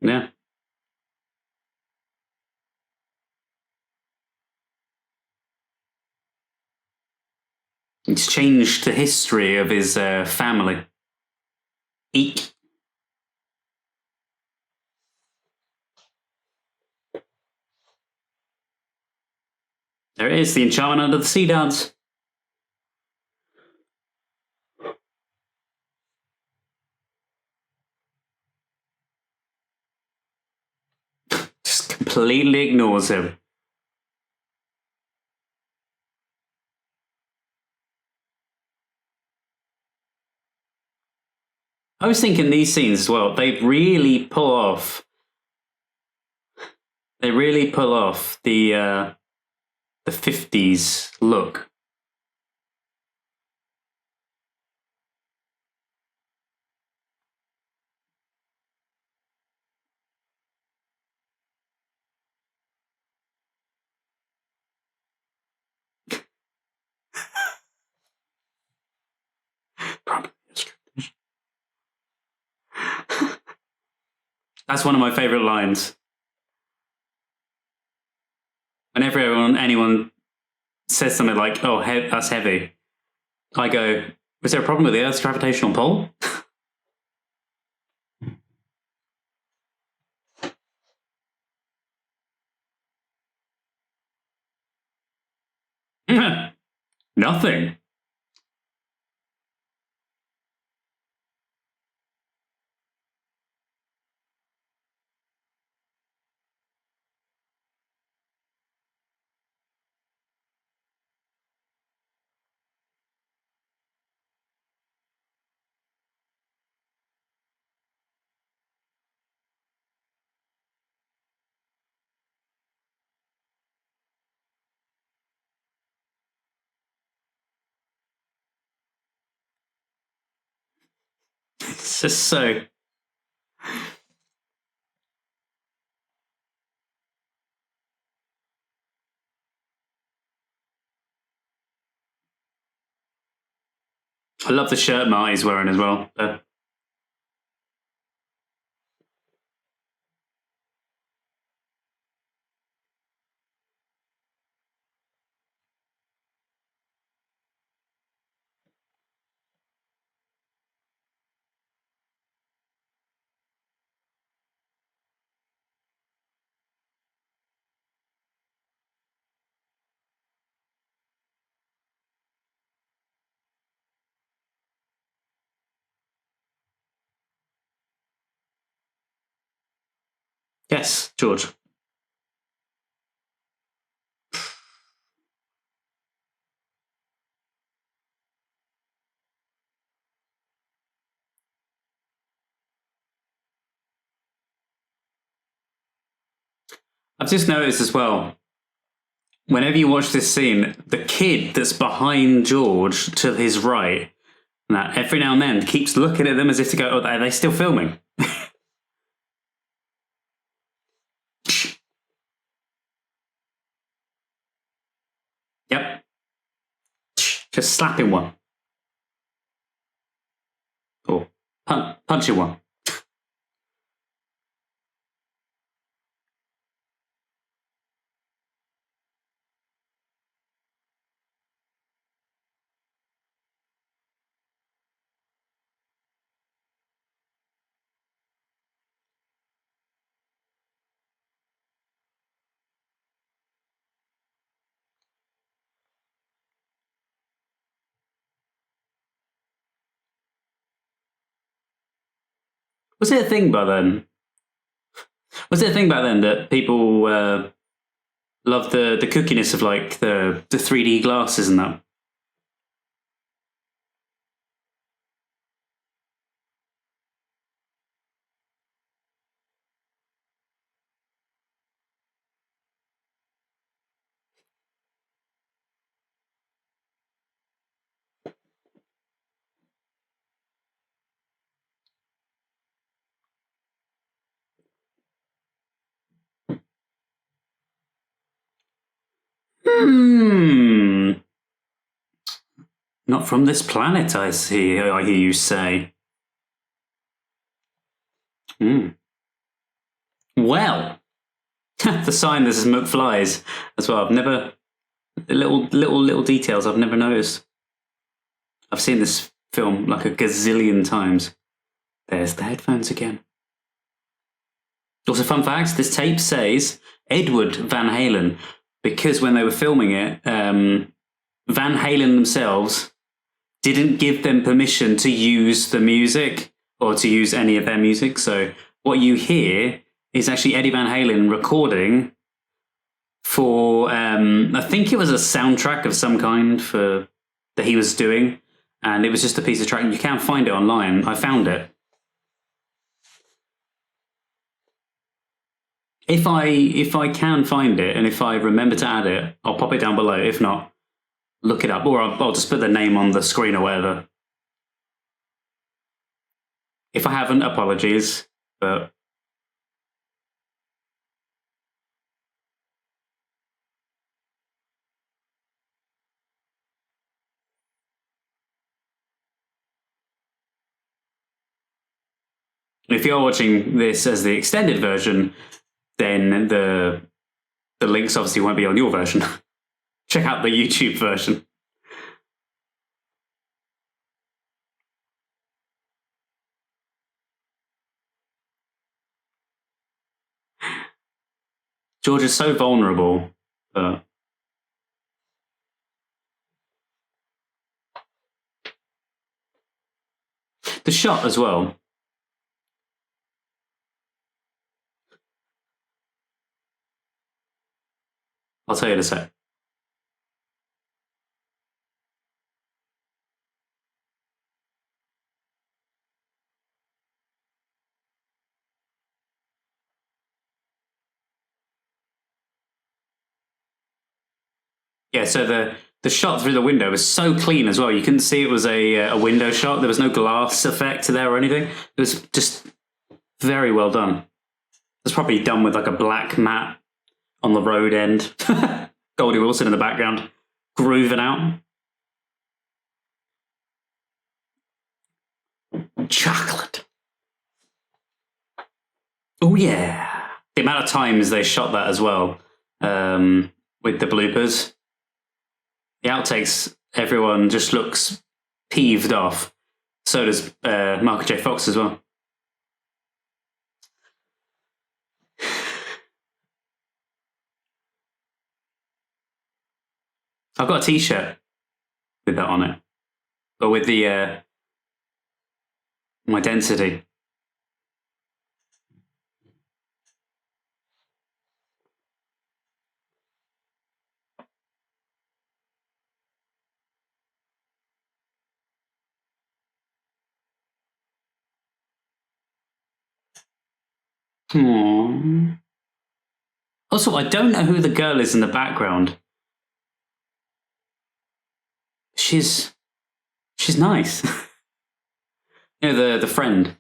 Yeah. It's changed the history of his family. Eek. There it is, the Enchantment Under the Sea dance. Just completely ignores him. I was thinking these scenes as well, they really pull off. They really pull off the 50s look. That's one of my favorite lines. Whenever anyone says something like, "Oh, that's heavy," I go, "Is there a problem with the Earth's gravitational pull?" Nothing. It's just so. I love the shirt Marty's wearing as well. Yes, George. I've just noticed as well, whenever you watch this scene, the kid that's behind George to his right, that every now and then keeps looking at them as if to go, oh, are they still filming? Yep. Just slapping one. Or punching one. Was it a thing by then? Was it a thing back then that people loved the kookiness of like the 3D glasses and that? Not from this planet, I see. I hear you say. Well, the sign that says McFlies as well. I've never little details I've never noticed. I've seen this film like a gazillion times. There's the headphones again. Also, fun fact: this tape says Edward Van Halen because when they were filming it, Van Halen themselves didn't give them permission to use the music or to use any of their music. So what you hear is actually Eddie Van Halen recording for, I think it was a soundtrack of some kind that he was doing. And it was just a piece of track. You can find it online. I found it. If I can find it and if I remember to add it, I'll pop it down below. If not, look it up, or I'll just put the name on the screen or whatever. If I haven't, apologies, but if you're watching this as the extended version, then the links obviously won't be on your version. Check out the YouTube version. George is so vulnerable. The shot as well. I'll tell you in a sec. Yeah, so the shot through the window was so clean as well. You couldn't see it was a window shot. There was no glass effect there or anything. It was just very well done. It was probably done with like a black mat on the road end. Goldie Wilson in the background, grooving out. Chocolate. Oh yeah. The amount of times they shot that as well with the bloopers. The outtakes, everyone just looks peeved off. So does Michael J. Fox as well. I've got a T-shirt with that on it, but with the my density. Aww. Also, I don't know who the girl is in the background. She's nice. You know, the friend.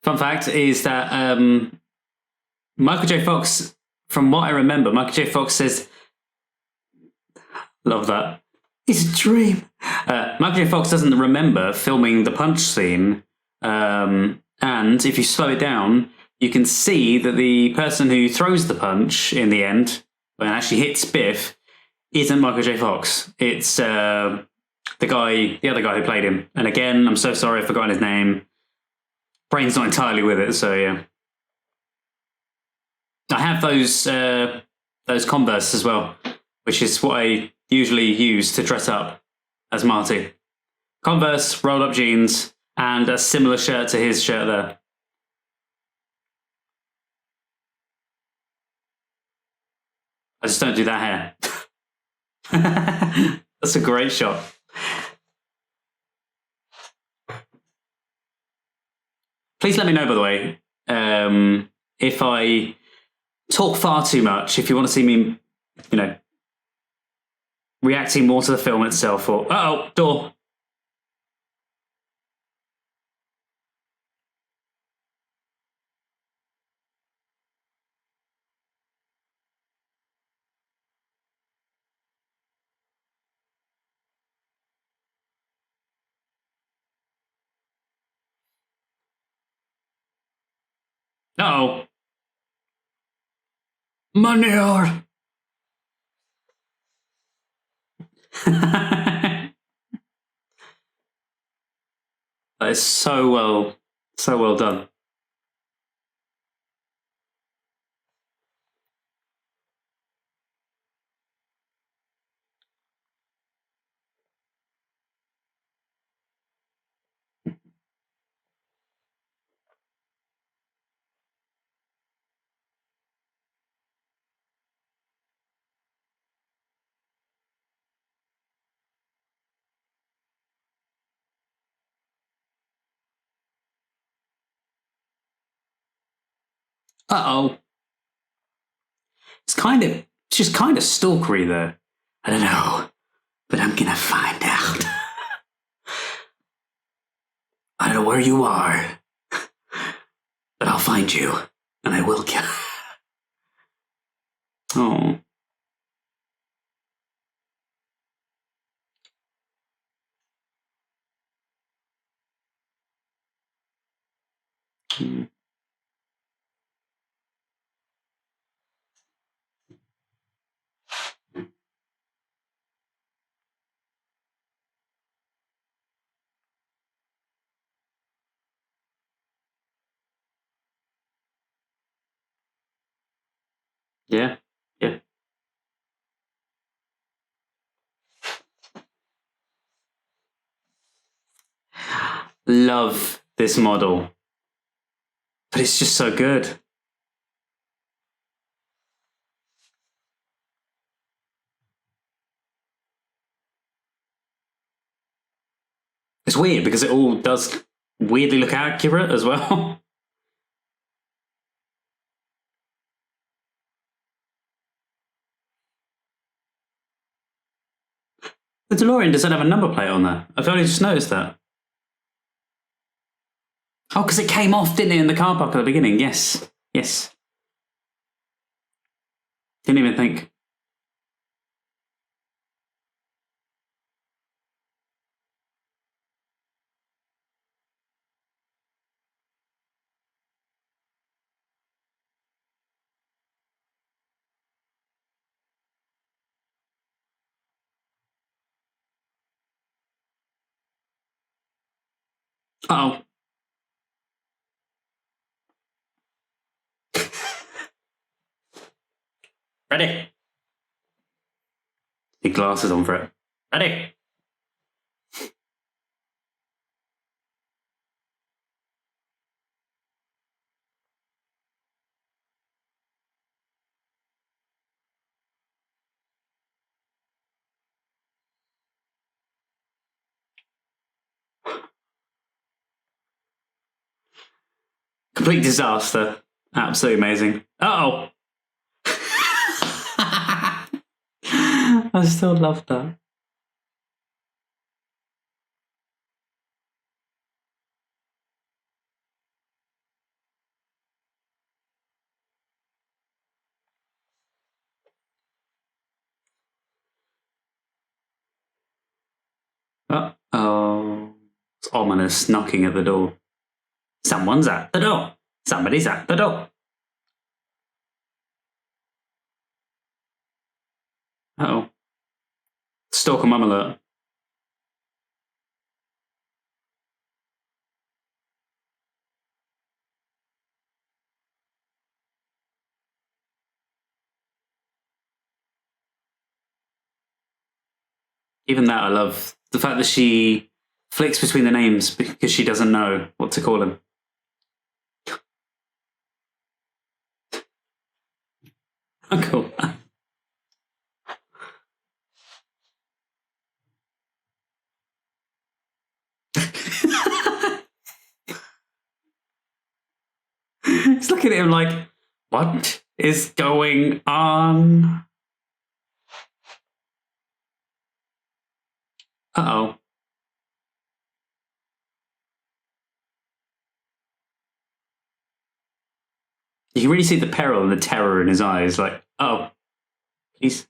Fun fact is that Michael J. Fox, from what I remember, Michael J. Fox says, love that, it's a dream. Michael J. Fox doesn't remember filming the punch scene, and if you slow it down, you can see that the person who throws the punch in the end, when it actually hits Biff, isn't Michael J. Fox. It's the other guy who played him. And again, I'm so sorry, I've forgotten his name. Brain's not entirely with it, so yeah. I have those Converse as well, which is what I usually use to dress up as Marty. Converse, rolled up jeans, and a similar shirt to his shirt there. I just don't do that hair. That's a great shot. Please let me know, by the way, if I talk far too much, if you want to see me, you know, reacting more to the film itself, or... Uh-oh, door. Uh-oh. Manure. That is so well done. Uh-oh. It's just kind of stalkery there. I don't know, but I'm gonna find out. I don't know where you are, but I'll find you, and I will kill. Oh. Mm. Yeah, yeah. Love this model, but it's just so good. It's weird because it all does weirdly look accurate as well. The DeLorean doesn't have a number plate on there. I've only just noticed that. Oh, because it came off, didn't it, in the car park at the beginning? Yes. Yes. Didn't even think. Uh-oh. Ready? Need glasses on for it. Ready? Complete disaster. Absolutely amazing. Uh-oh. I still love that. Uh-oh. It's ominous knocking at the door. Someone's at the door. Somebody's at the door. Uh-oh. Stalker mum alert. Even that I love. The fact that she flicks between the names because she doesn't know what to call him. Cool. He's looking at him like, what is going on? Uh-oh. You can really see the peril and the terror in his eyes. Like, oh, he's...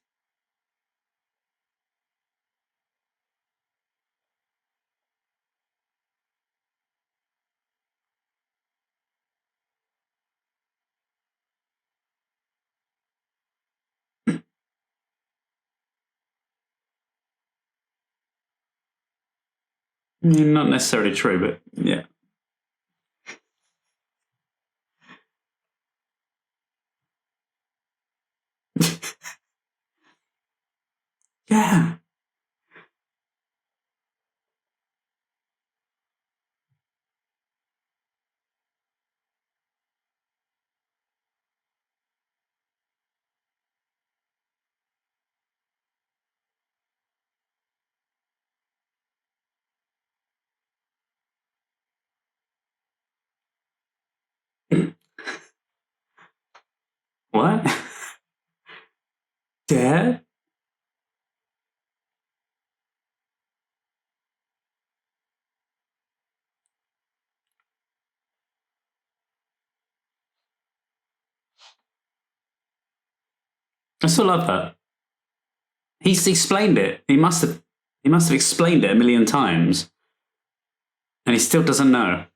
Not necessarily true, but yeah. Yeah. What? Dad? I still love that. He's explained it. He must have explained it a million times. And he still doesn't know.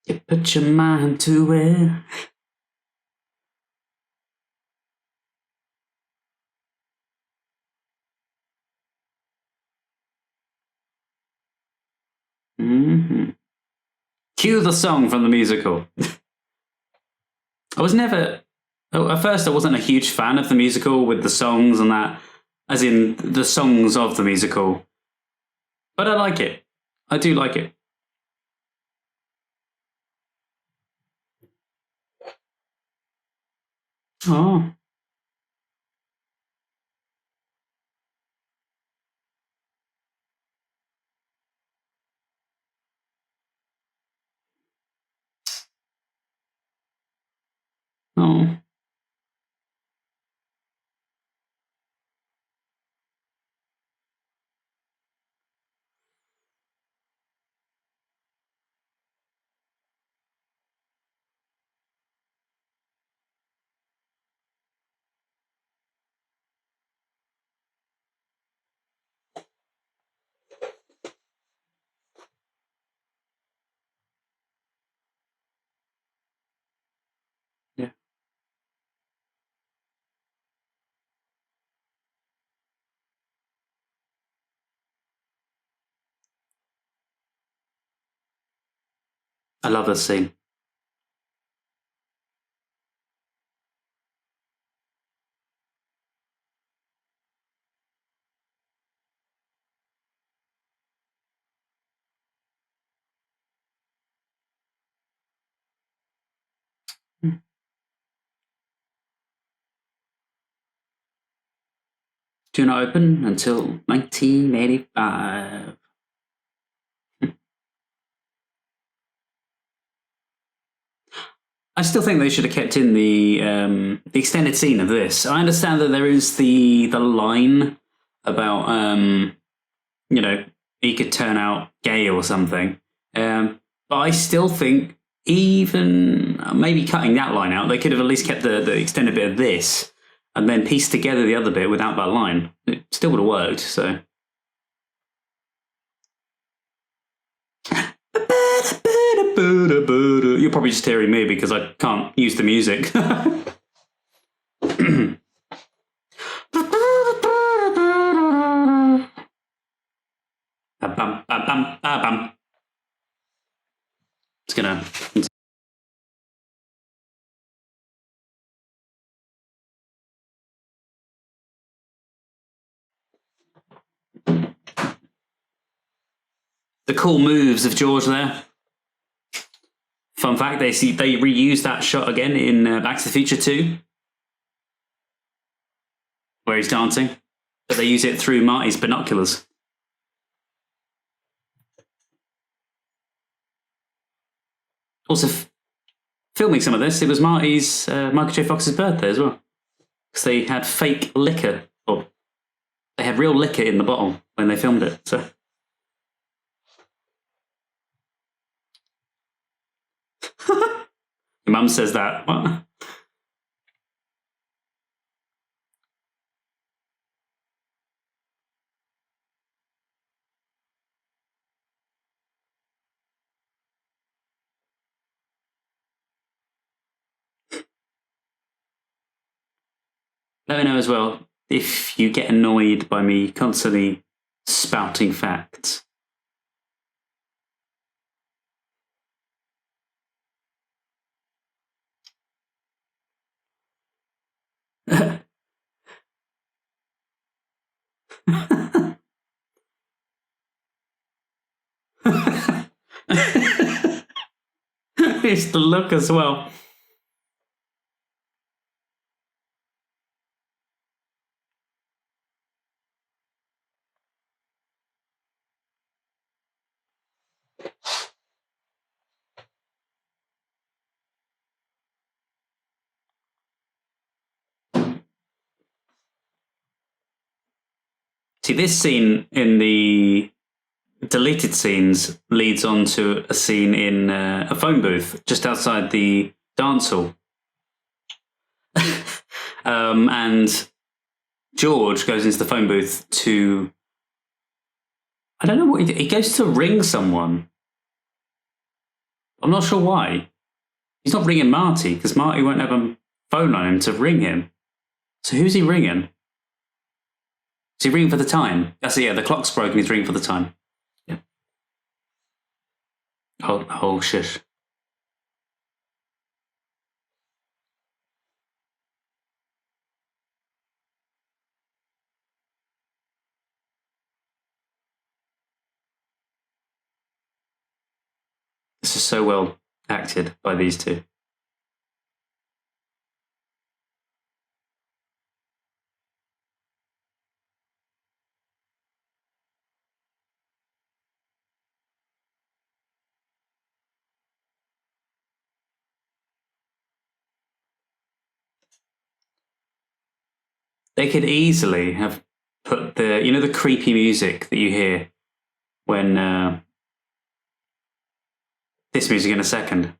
You put your mind to it. Mm-hmm. Cue the song from the musical. I was never... At first, I wasn't a huge fan of the musical with the songs and that, as in the songs of the musical. But I like it. I do like it. Oh. Oh. Yeah. I love this scene. Do not open until 1985. I still think they should have kept in the extended scene of this. I understand that there is the line about you know, he could turn out gay or something. But I still think even maybe cutting that line out, they could have at least kept the extended bit of this and then pieced together the other bit without that line. It still would have worked. So. You're probably just hearing me because I can't use the music. It's gonna. The cool moves of George there. Fun fact: they reused that shot again in Back to the Future 2, where he's dancing, but they use it through Marty's binoculars. Also, filming some of this, it was Marty's Michael J. Fox's birthday as well, because they had fake liquor, or they had real liquor in the bottle when they filmed it. So. Your mum says that. What? Let me know as well if you get annoyed by me constantly spouting facts. It's the look as well. See, this scene in the deleted scenes leads on to a scene in a phone booth just outside the dance hall. And George goes into the phone booth to... I don't know what he goes to ring someone. I'm not sure why. He's not ringing Marty, because Marty won't have a phone on him to ring him. So who's he ringing? Is he ringing for the time? That's it, yeah, the clock's broken, he's ringing for the time. Yeah. Oh, shush. This is so well acted by these two. They could easily have put the creepy music that you hear when this music in a second.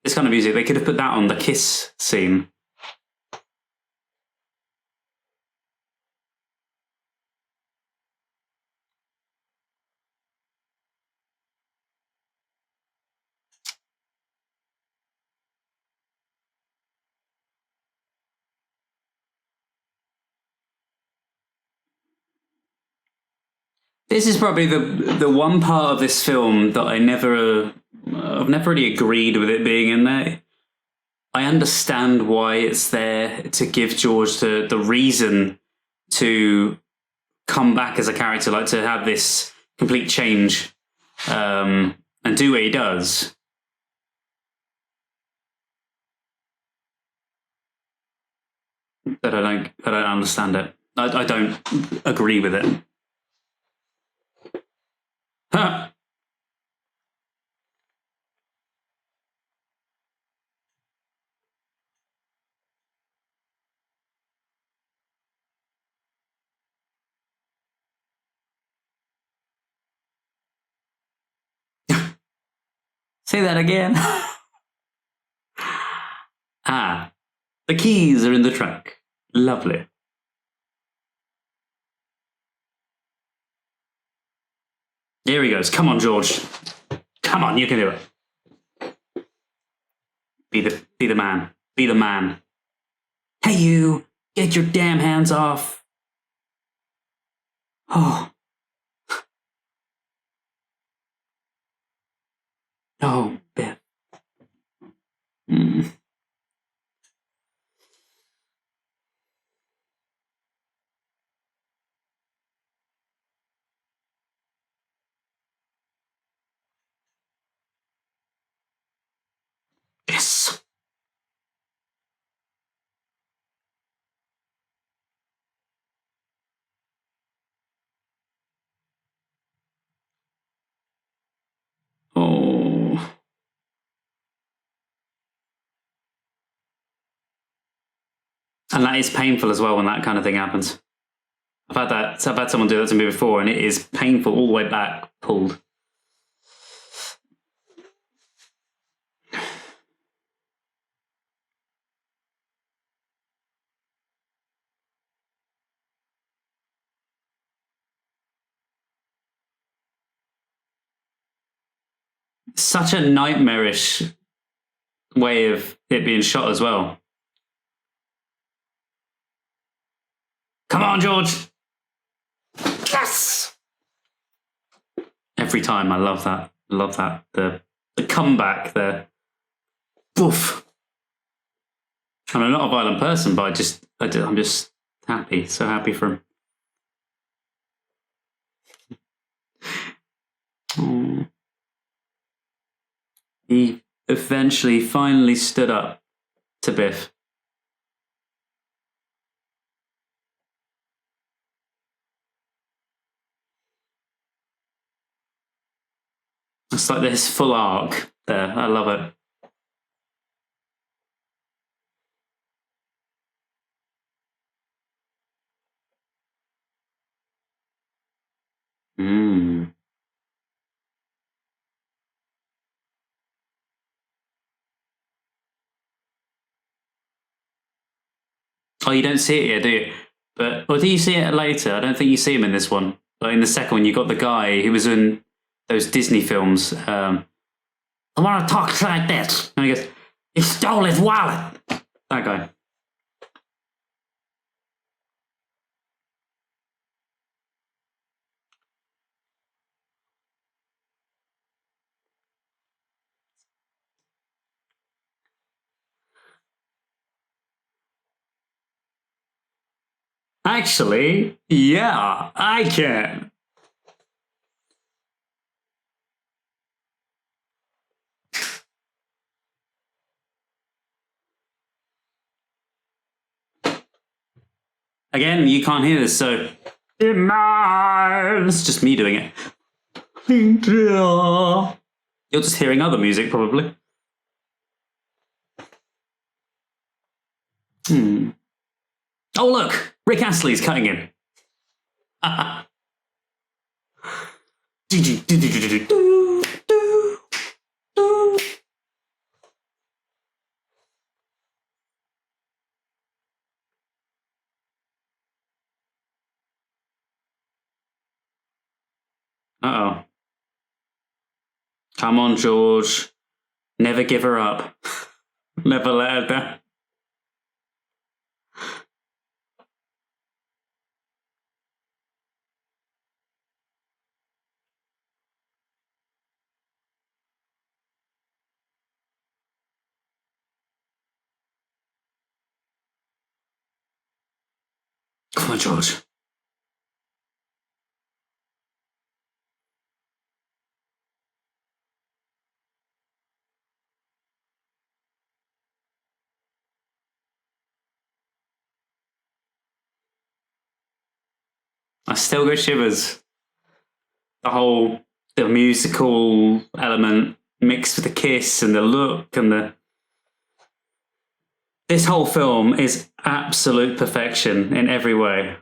This kind of music, they could have put that on the kiss scene. This is probably the one part of this film that I've never really agreed with it being in there. I understand why it's there to give George the reason to come back as a character, like to have this complete change and do what he does. But I don't understand it. I don't agree with it. Huh. Say that again. Ah, the keys are in the trunk. Lovely. Here he goes. Come on, George. Come on, you can do it. Be the man. Be the man. Hey, you! Get your damn hands off. Oh. Oh, Biff. Mm. Yes. Oh. And that is painful as well when that kind of thing happens. I've had someone do that to me before, and it is painful all the way back, pulled. Such a nightmarish way of it being shot as well. Come on, George! Yes! Every time, I love that. I love that. The comeback, woof. I'm not a violent person, but I'm just happy. So happy for him. Oh. He eventually, finally stood up to Biff. It's like this full arc there. I love it. Mm. Oh, you don't see it yet, do you? Or do you see it later? I don't think you see him in this one. But in the second one, you got the guy who was in those Disney films. I want to talk like this. And he goes, "You stole his wallet." That guy. Actually, yeah, I can. Again, you can't hear this, so it's just me doing it. You're just hearing other music, probably. Oh, look! Rick Astley's cutting in. Uh-oh. Come on, George. Never give her up. Never let her down. Come on, George. I still get shivers. The musical element mixed with the kiss and the look and the. This whole film is absolute perfection in every way.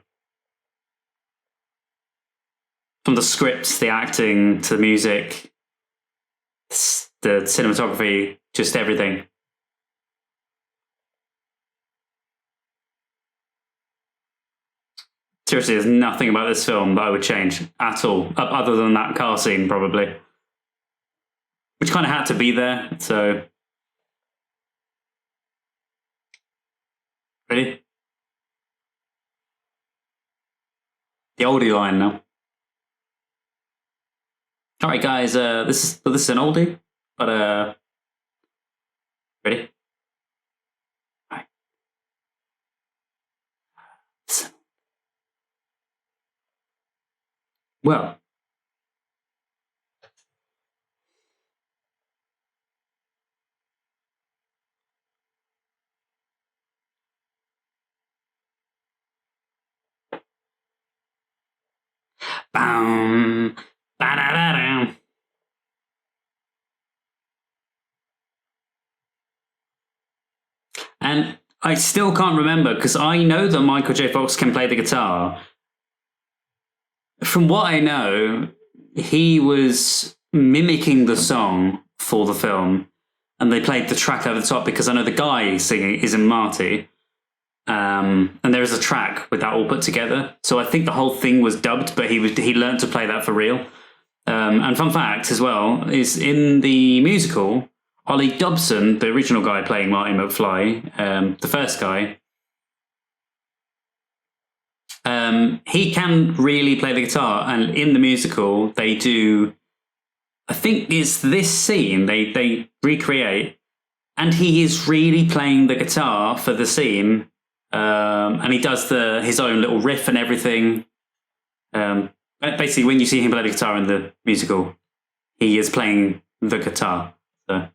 From the script, the acting, to the music, the cinematography, just everything. Seriously, there's nothing about this film that I would change at all, other than that car scene, probably. Which kind of had to be there, so. Ready? The oldie line now. All right, guys. This is an oldie, but ready? All right. Well. Bam, ba-da-da-dam. And I still can't remember because I know that Michael J. Fox can play the guitar. From what I know, he was mimicking the song for the film, and they played the track over the top because I know the guy singing is in Marty. And there is a track with that all put together. So I think the whole thing was dubbed, but he learned to play that for real. And fun fact as well is in the musical, Ollie Dobson, the original guy playing Marty McFly, the first guy, he can really play the guitar. And in the musical, they do, I think it's this scene they recreate, and he is really playing the guitar for the scene. And he does his own little riff and everything. Basically, when you see him play the guitar in the musical, he is playing the guitar. So.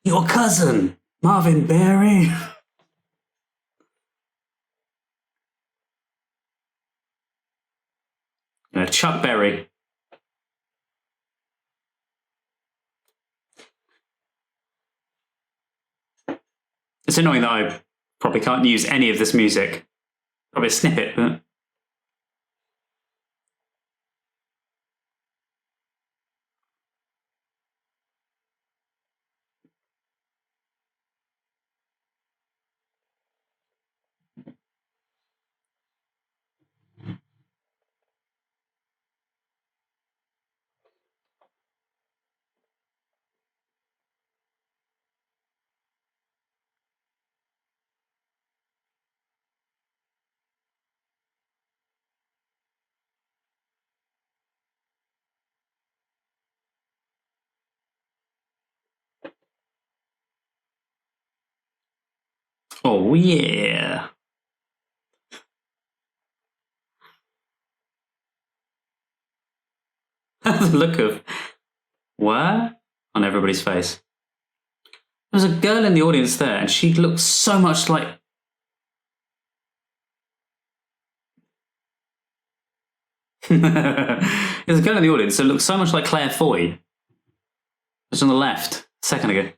Your cousin, Marvin Berry. Chuck Berry. It's annoying that I probably can't use any of this music. Probably a snippet, but. Oh, yeah. The look of what on everybody's face. There was a girl in the audience there, and she looked so much like. There's a girl in the audience that looks so much like Claire Foy. It's on the left, a second ago.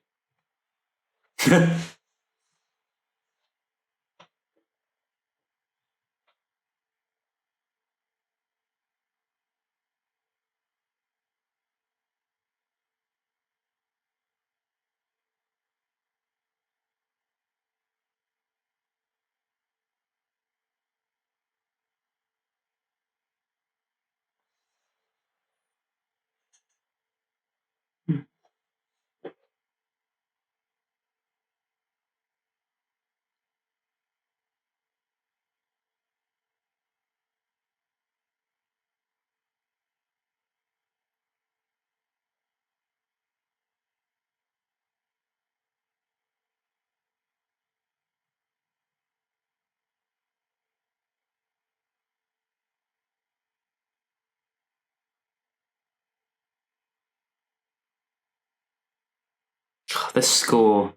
the score.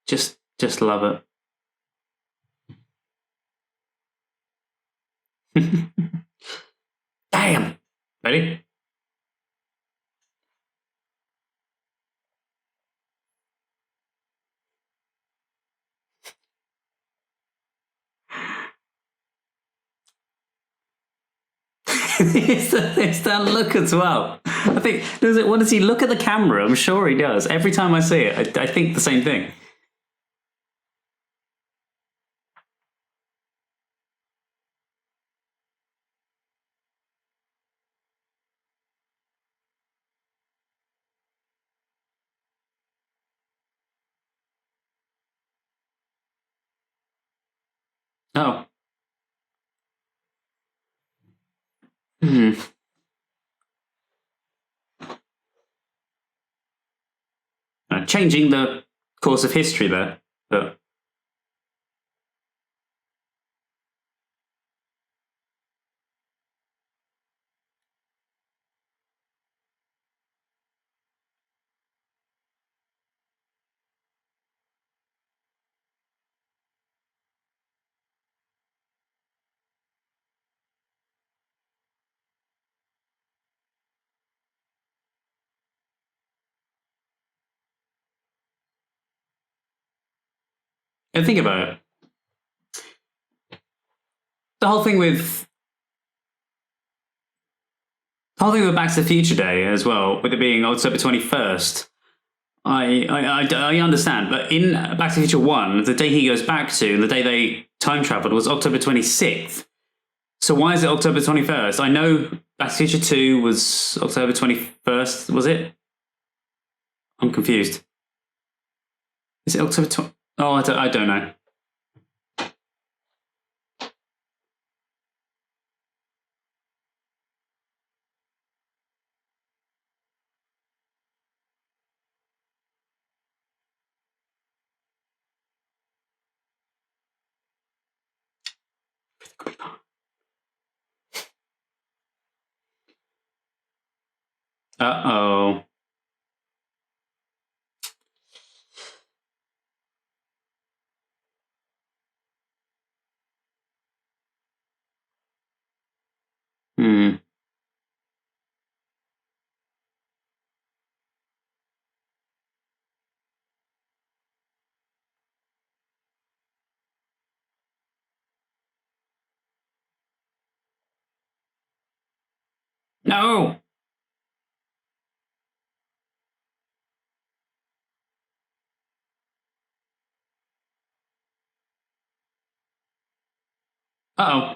Just love it. Damn. Ready? it's that look as well. I think, what does he look at the camera? I'm sure he does. Every time I see it, I think the same thing. Oh. Hmm. Changing the course of history there, but and think about it. The whole thing with Back to the Future Day as well, with it being October 21st. I understand, but in Back to the Future 1, the day he goes back to, and the day they time traveled was October 26th. So why is it October 21st? I know Back to the Future 2 was October 21st, was it? I'm confused. Is it October 20? Oh, I don't know. Uh-oh. Hmm. No! Uh-oh.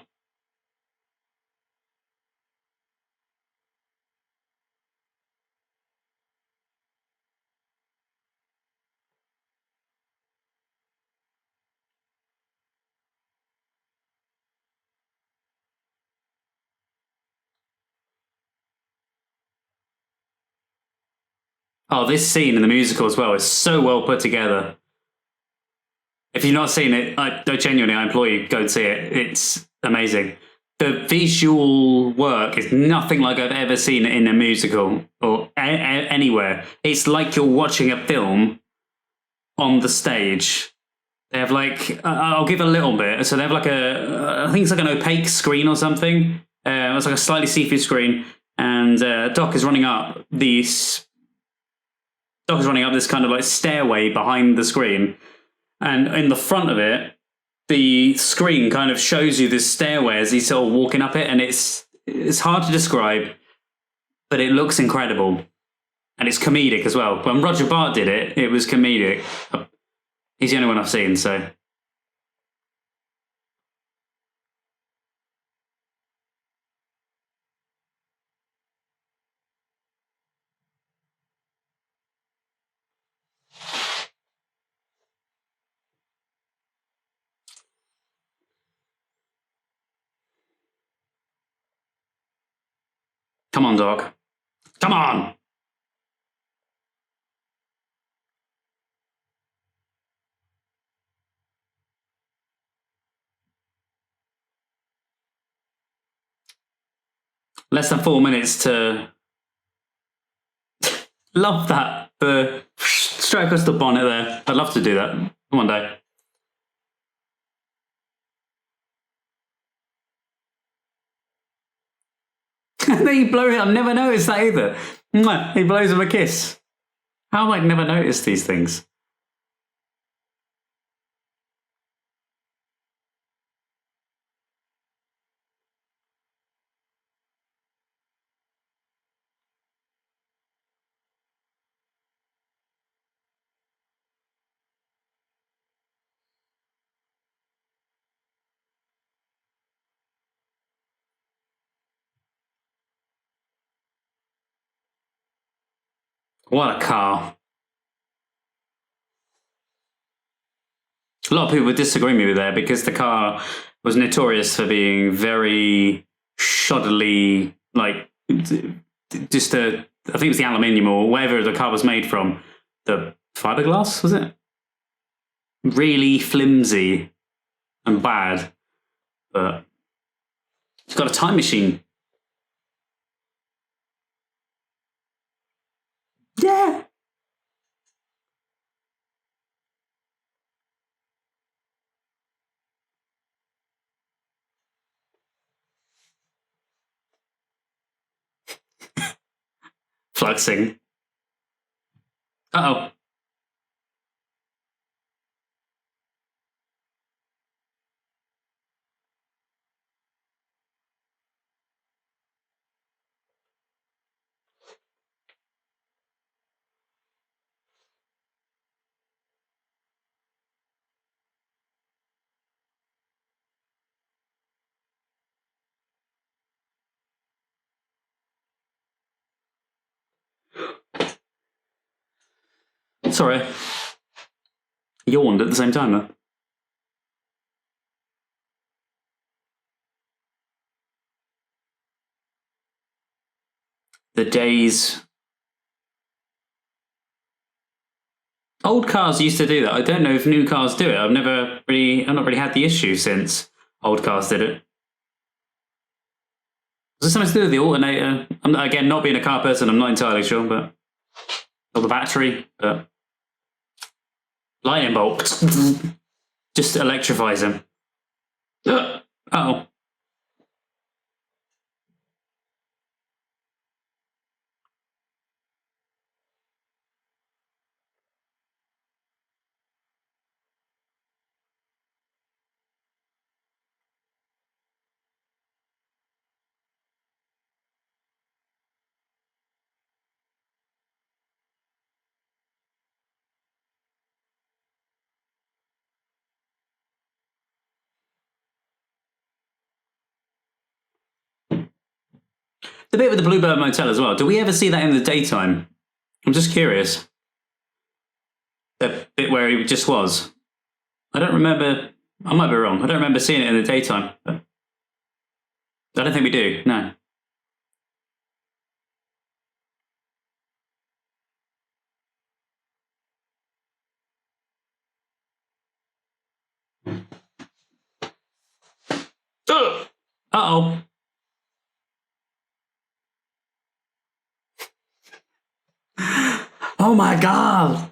Oh, this scene in the musical as well is so well put together. If you've not seen it, I genuinely, I implore you, go and see it. It's amazing. The visual work is nothing like I've ever seen in a musical or anywhere. It's like you're watching a film on the stage. They have like, I'll give a little bit. So they have like I think it's like an opaque screen or something. It's like a slightly see-through screen. And Doc is running up this kind of like stairway behind the screen. And in the front of it, the screen kind of shows you this stairway as he's sort of walking up it. And it's hard to describe, but it looks incredible. And it's comedic as well. When Roger Bart did it, it was comedic. He's the only one I've seen, so. Come on, Doc. Come on! Less than 4 minutes to... Love that. The straight across the bonnet there. I'd love to do that one day. And then you blow it. I've never noticed that either. He blows him a kiss. How have I never noticed these things? What a car. A lot of people would disagree with me there because the car was notorious for being very shoddily, like, just I think it was the aluminium or whatever the car was made from. The fiberglass, was it? Really flimsy and bad. But it's got a time machine. Yeah. Flexing. Uh-oh. Sorry. Yawned at the same time, though. The days. Old cars used to do that. I don't know if new cars do it. I've not really had the issue since old cars did it. Was it something to do with the alternator? Again, not being a car person, I'm not entirely sure, but or the battery, but lightning bolt just electrifies him. Uh-oh. The bit with the Bluebird Motel as well. Do we ever see that in the daytime? I'm just curious. The bit where he just was. I don't remember. I might be wrong. I don't remember seeing it in the daytime. But I don't think we do. No. Uh-oh. Oh my God.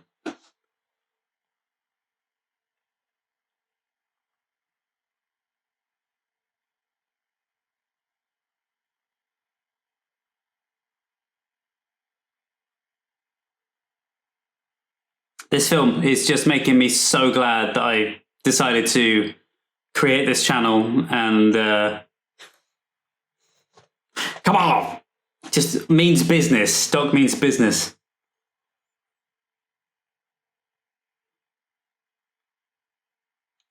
This film is just making me so glad that I decided to create this channel and come on, just means business. Dog means business.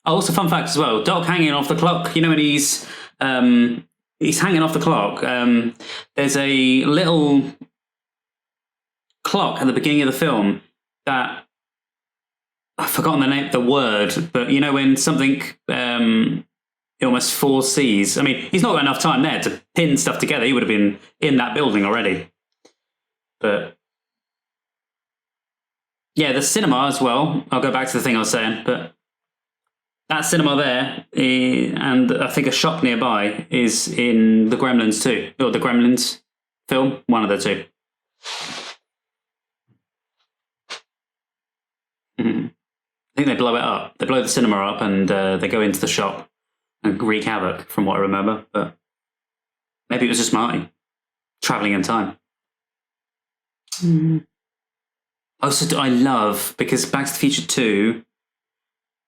Also, fun fact as well: dog hanging off the clock. You know when he's hanging off the clock. There's a little clock at the beginning of the film that I've forgotten the word, but you know when something he almost foresees. I mean, he's not got enough time there to pin stuff together. He would have been in that building already. But yeah, the cinema as well. I'll go back to the thing I was saying, but that cinema there, and I think a shop nearby, is in the Gremlins 2, or the Gremlins film, one of the two. think they blow it up. They blow the cinema up, and they go into the shop and wreak havoc, from what I remember. But maybe it was just Marty traveling in time. Also, I love, because Back to the Future 2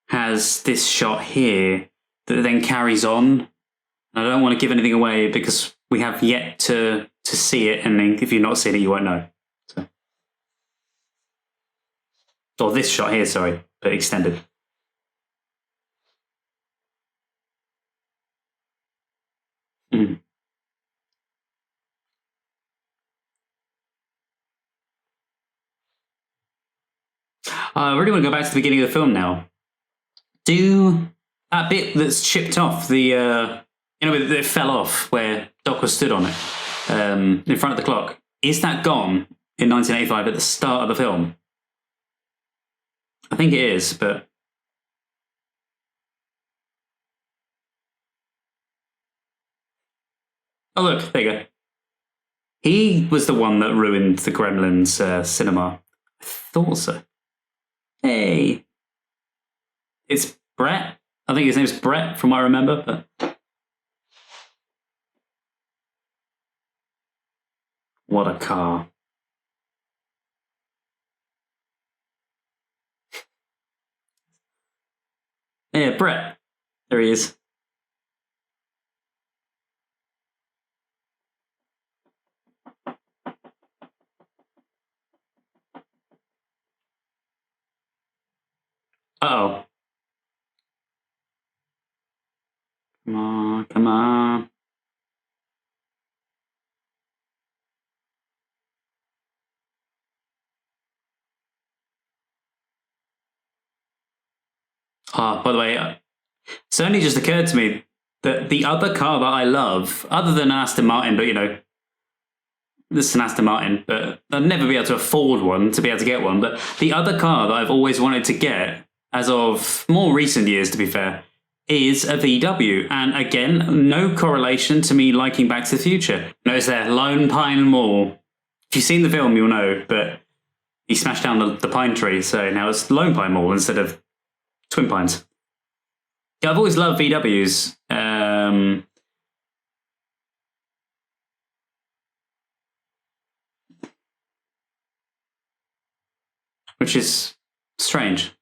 has this shot here that then carries on. I don't want to give anything away because we have yet to see it, and if you've not seen it, you won't know. So. Or this shot here, sorry, but extended. I really want to go back to the beginning of the film now. Do that bit that's chipped off, that it fell off where Doc was stood on it in front of the clock. Is that gone in 1985 at the start of the film? I think it is, but... Oh, look, there you go. He was the one that ruined the Gremlins cinema. I thought so. Hey. It's Brett. I think his name's Brett, from what I remember. But what a car. Yeah, Brett. There he is. Uh-oh. Come on, come on. Oh, by the way, it's only just occurred to me that the other car that I love, other than Aston Martin, but this is an Aston Martin, but I'll never be able to afford one to be able to get one. But the other car that I've always wanted to get, as of more recent years, to be fair, is a VW. And again, no correlation to me liking Back to the Future. Notice there, Lone Pine Mall. If you've seen the film, you'll know, but he smashed down the pine tree, so now it's Lone Pine Mall instead of Twin Pines. Yeah, I've always loved VWs. Which is strange.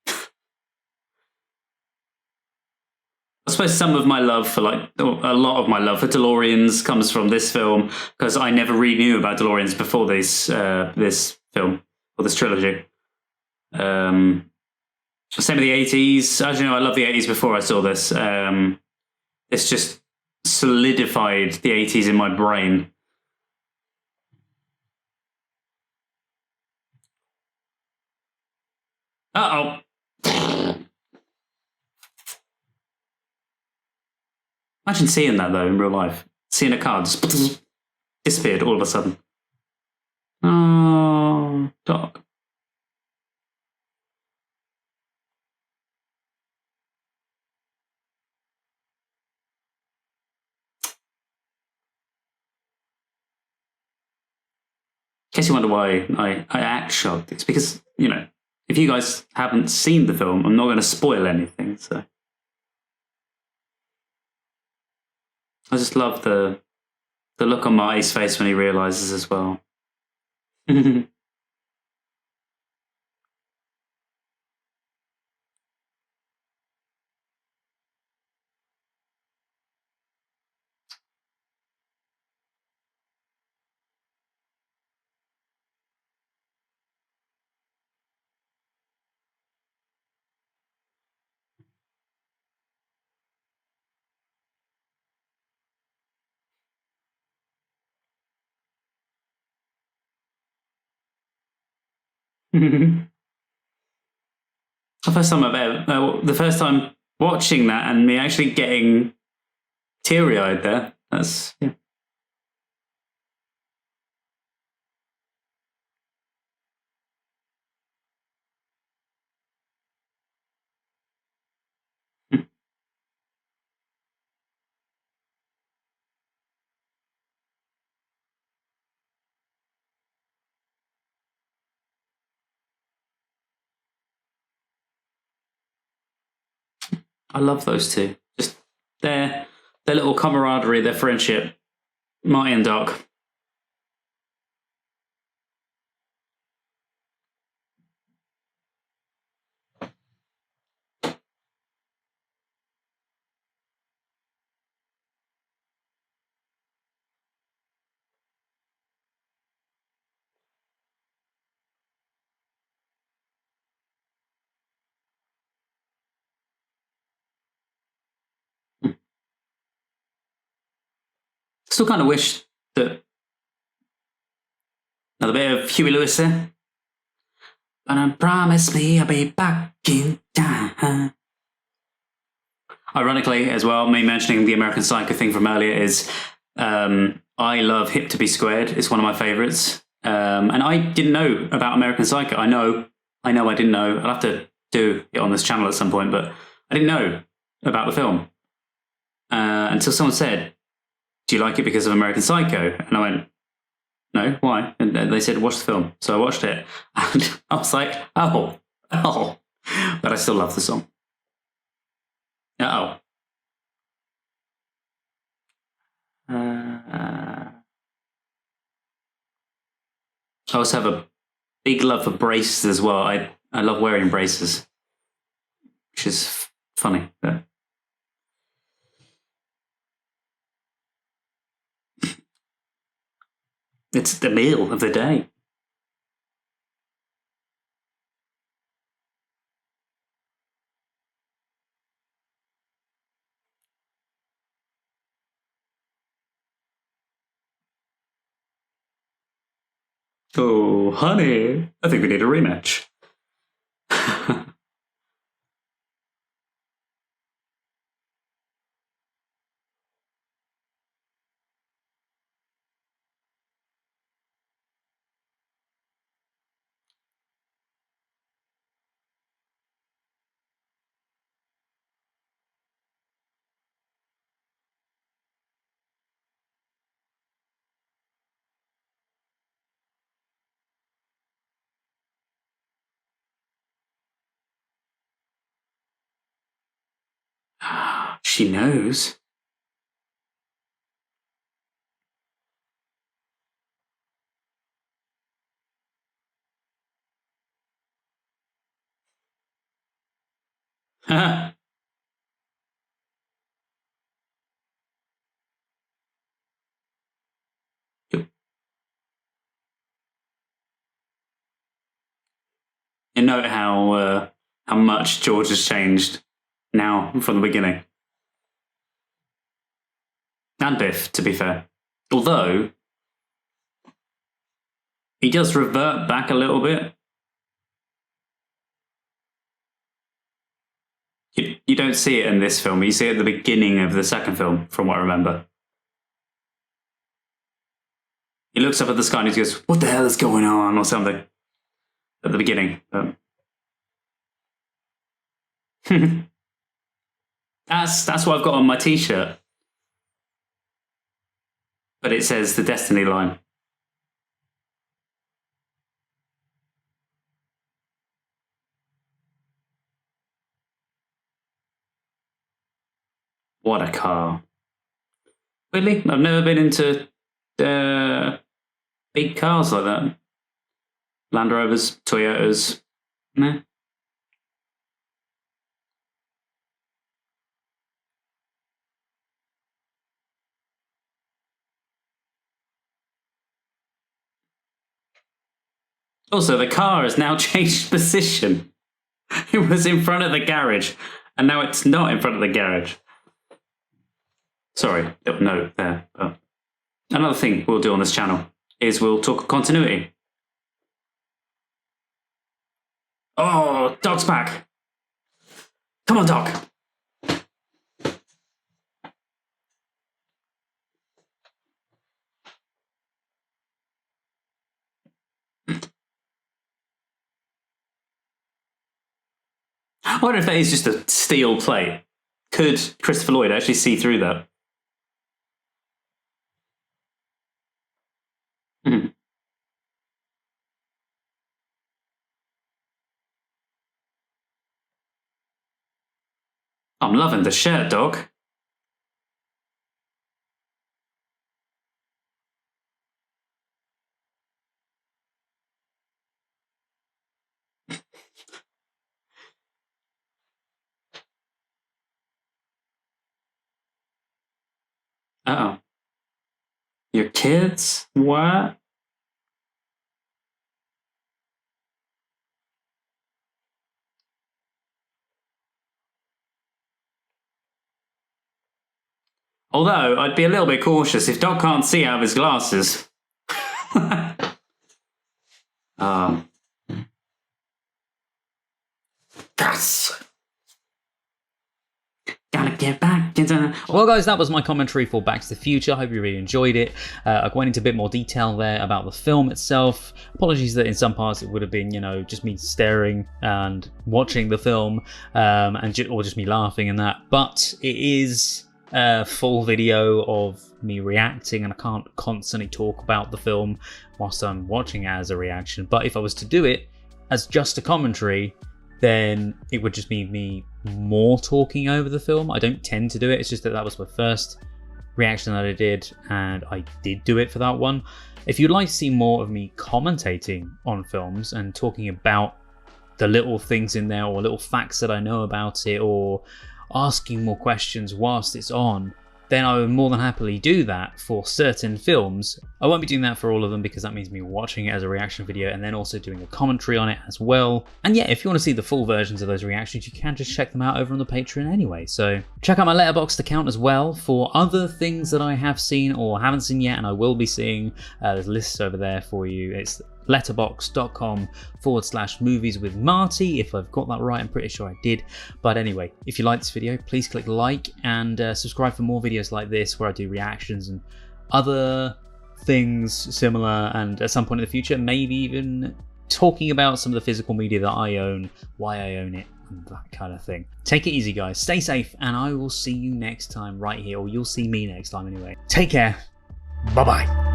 I suppose some of my love for, a lot of my love for DeLoreans comes from this film, because I never really knew about DeLoreans before this film, or this trilogy. Same with the 80s. As you know, I love the 80s before I saw this. It's just solidified the 80s in my brain. Uh-oh. Imagine seeing that, though, in real life. Seeing a car just disappeared all of a sudden. Oh, Doc. In case you wonder why I act shocked, it's because, if you guys haven't seen the film, I'm not going to spoil anything, so... I just love the look on Marty's face when he realises as well. The first time watching that and me actually getting teary-eyed there. That's, yeah. I love those two. Just their little camaraderie, their friendship. Marty and Doc. Still kind of wish that another bit of Huey Lewis there. And promise me I'll be back in time. Ironically, as well, me mentioning the American Psycho thing from earlier is I love Hip to Be Squared. It's one of my favorites. And I didn't know about American Psycho. I know I didn't know. I'll have to do it on this channel at some point, but I didn't know about the film until someone said, "Do you like it because of American Psycho?" And I went, "No, why?" And they said, "Watch the film." So I watched it, and I was like, "Oh," but I still love the song. I also have a big love for braces as well. I love wearing braces, which is funny. But it's the meal of the day. Oh, honey, I think we need a rematch. She knows. You note how much George has changed now from the beginning. And Biff, to be fair. Although, he does revert back a little bit. You don't see it in this film. You see it at the beginning of the second film, from what I remember. He looks up at the sky and he goes, "What the hell is going on?" or something. At the beginning. That's what I've got on my t-shirt. But it says the Destiny line. What a car. Really? I've never been into big cars like that. Land Rovers, Toyotas. Nah. Also, the car has now changed position. It was in front of the garage, and now it's not in front of the garage. Sorry, little note there. But another thing we'll do on this channel is we'll talk continuity. Oh, Doc's back. Come on, Doc. I wonder if that is just a steel plate. Could Christopher Lloyd actually see through that? Mm. I'm loving the shirt, dog. Uh-oh. Your kids? What? Although, I'd be a little bit cautious if Doc can't see out of his glasses. Yes! Gotta get back into... Well, guys, that was my commentary for Back to the Future. I hope you really enjoyed it. I went into a bit more detail there about the film itself. Apologies that in some parts it would have been, just me staring and watching the film, or just me laughing and that. But it is a full video of me reacting, and I can't constantly talk about the film whilst I'm watching it as a reaction. But if I was to do it as just a commentary, then it would just be me more talking over the film. I don't tend to do it. It's just that was my first reaction that I did, and I did do it for that one. If you'd like to see more of me commentating on films and talking about the little things in there or little facts that I know about it, or asking more questions whilst it's on, then I would more than happily do that for certain films. I won't be doing that for all of them because that means me watching it as a reaction video and then also doing a commentary on it as well. And yeah, if you want to see the full versions of those reactions, you can just check them out over on the Patreon anyway. So check out my Letterboxd account as well for other things that I have seen or haven't seen yet and I will be seeing. There's lists over there for you. It's letterboxd.com/movies with Marty. If I've got that right, I'm pretty sure I did. But anyway, if you like this video, please click like and subscribe for more videos like this where I do reactions and other things similar, and at some point in the future, maybe even talking about some of the physical media that I own, why I own it, and that kind of thing. Take it easy, guys. Stay safe, and I will see you next time right here, or you'll see me next time anyway. Take care. Bye-bye.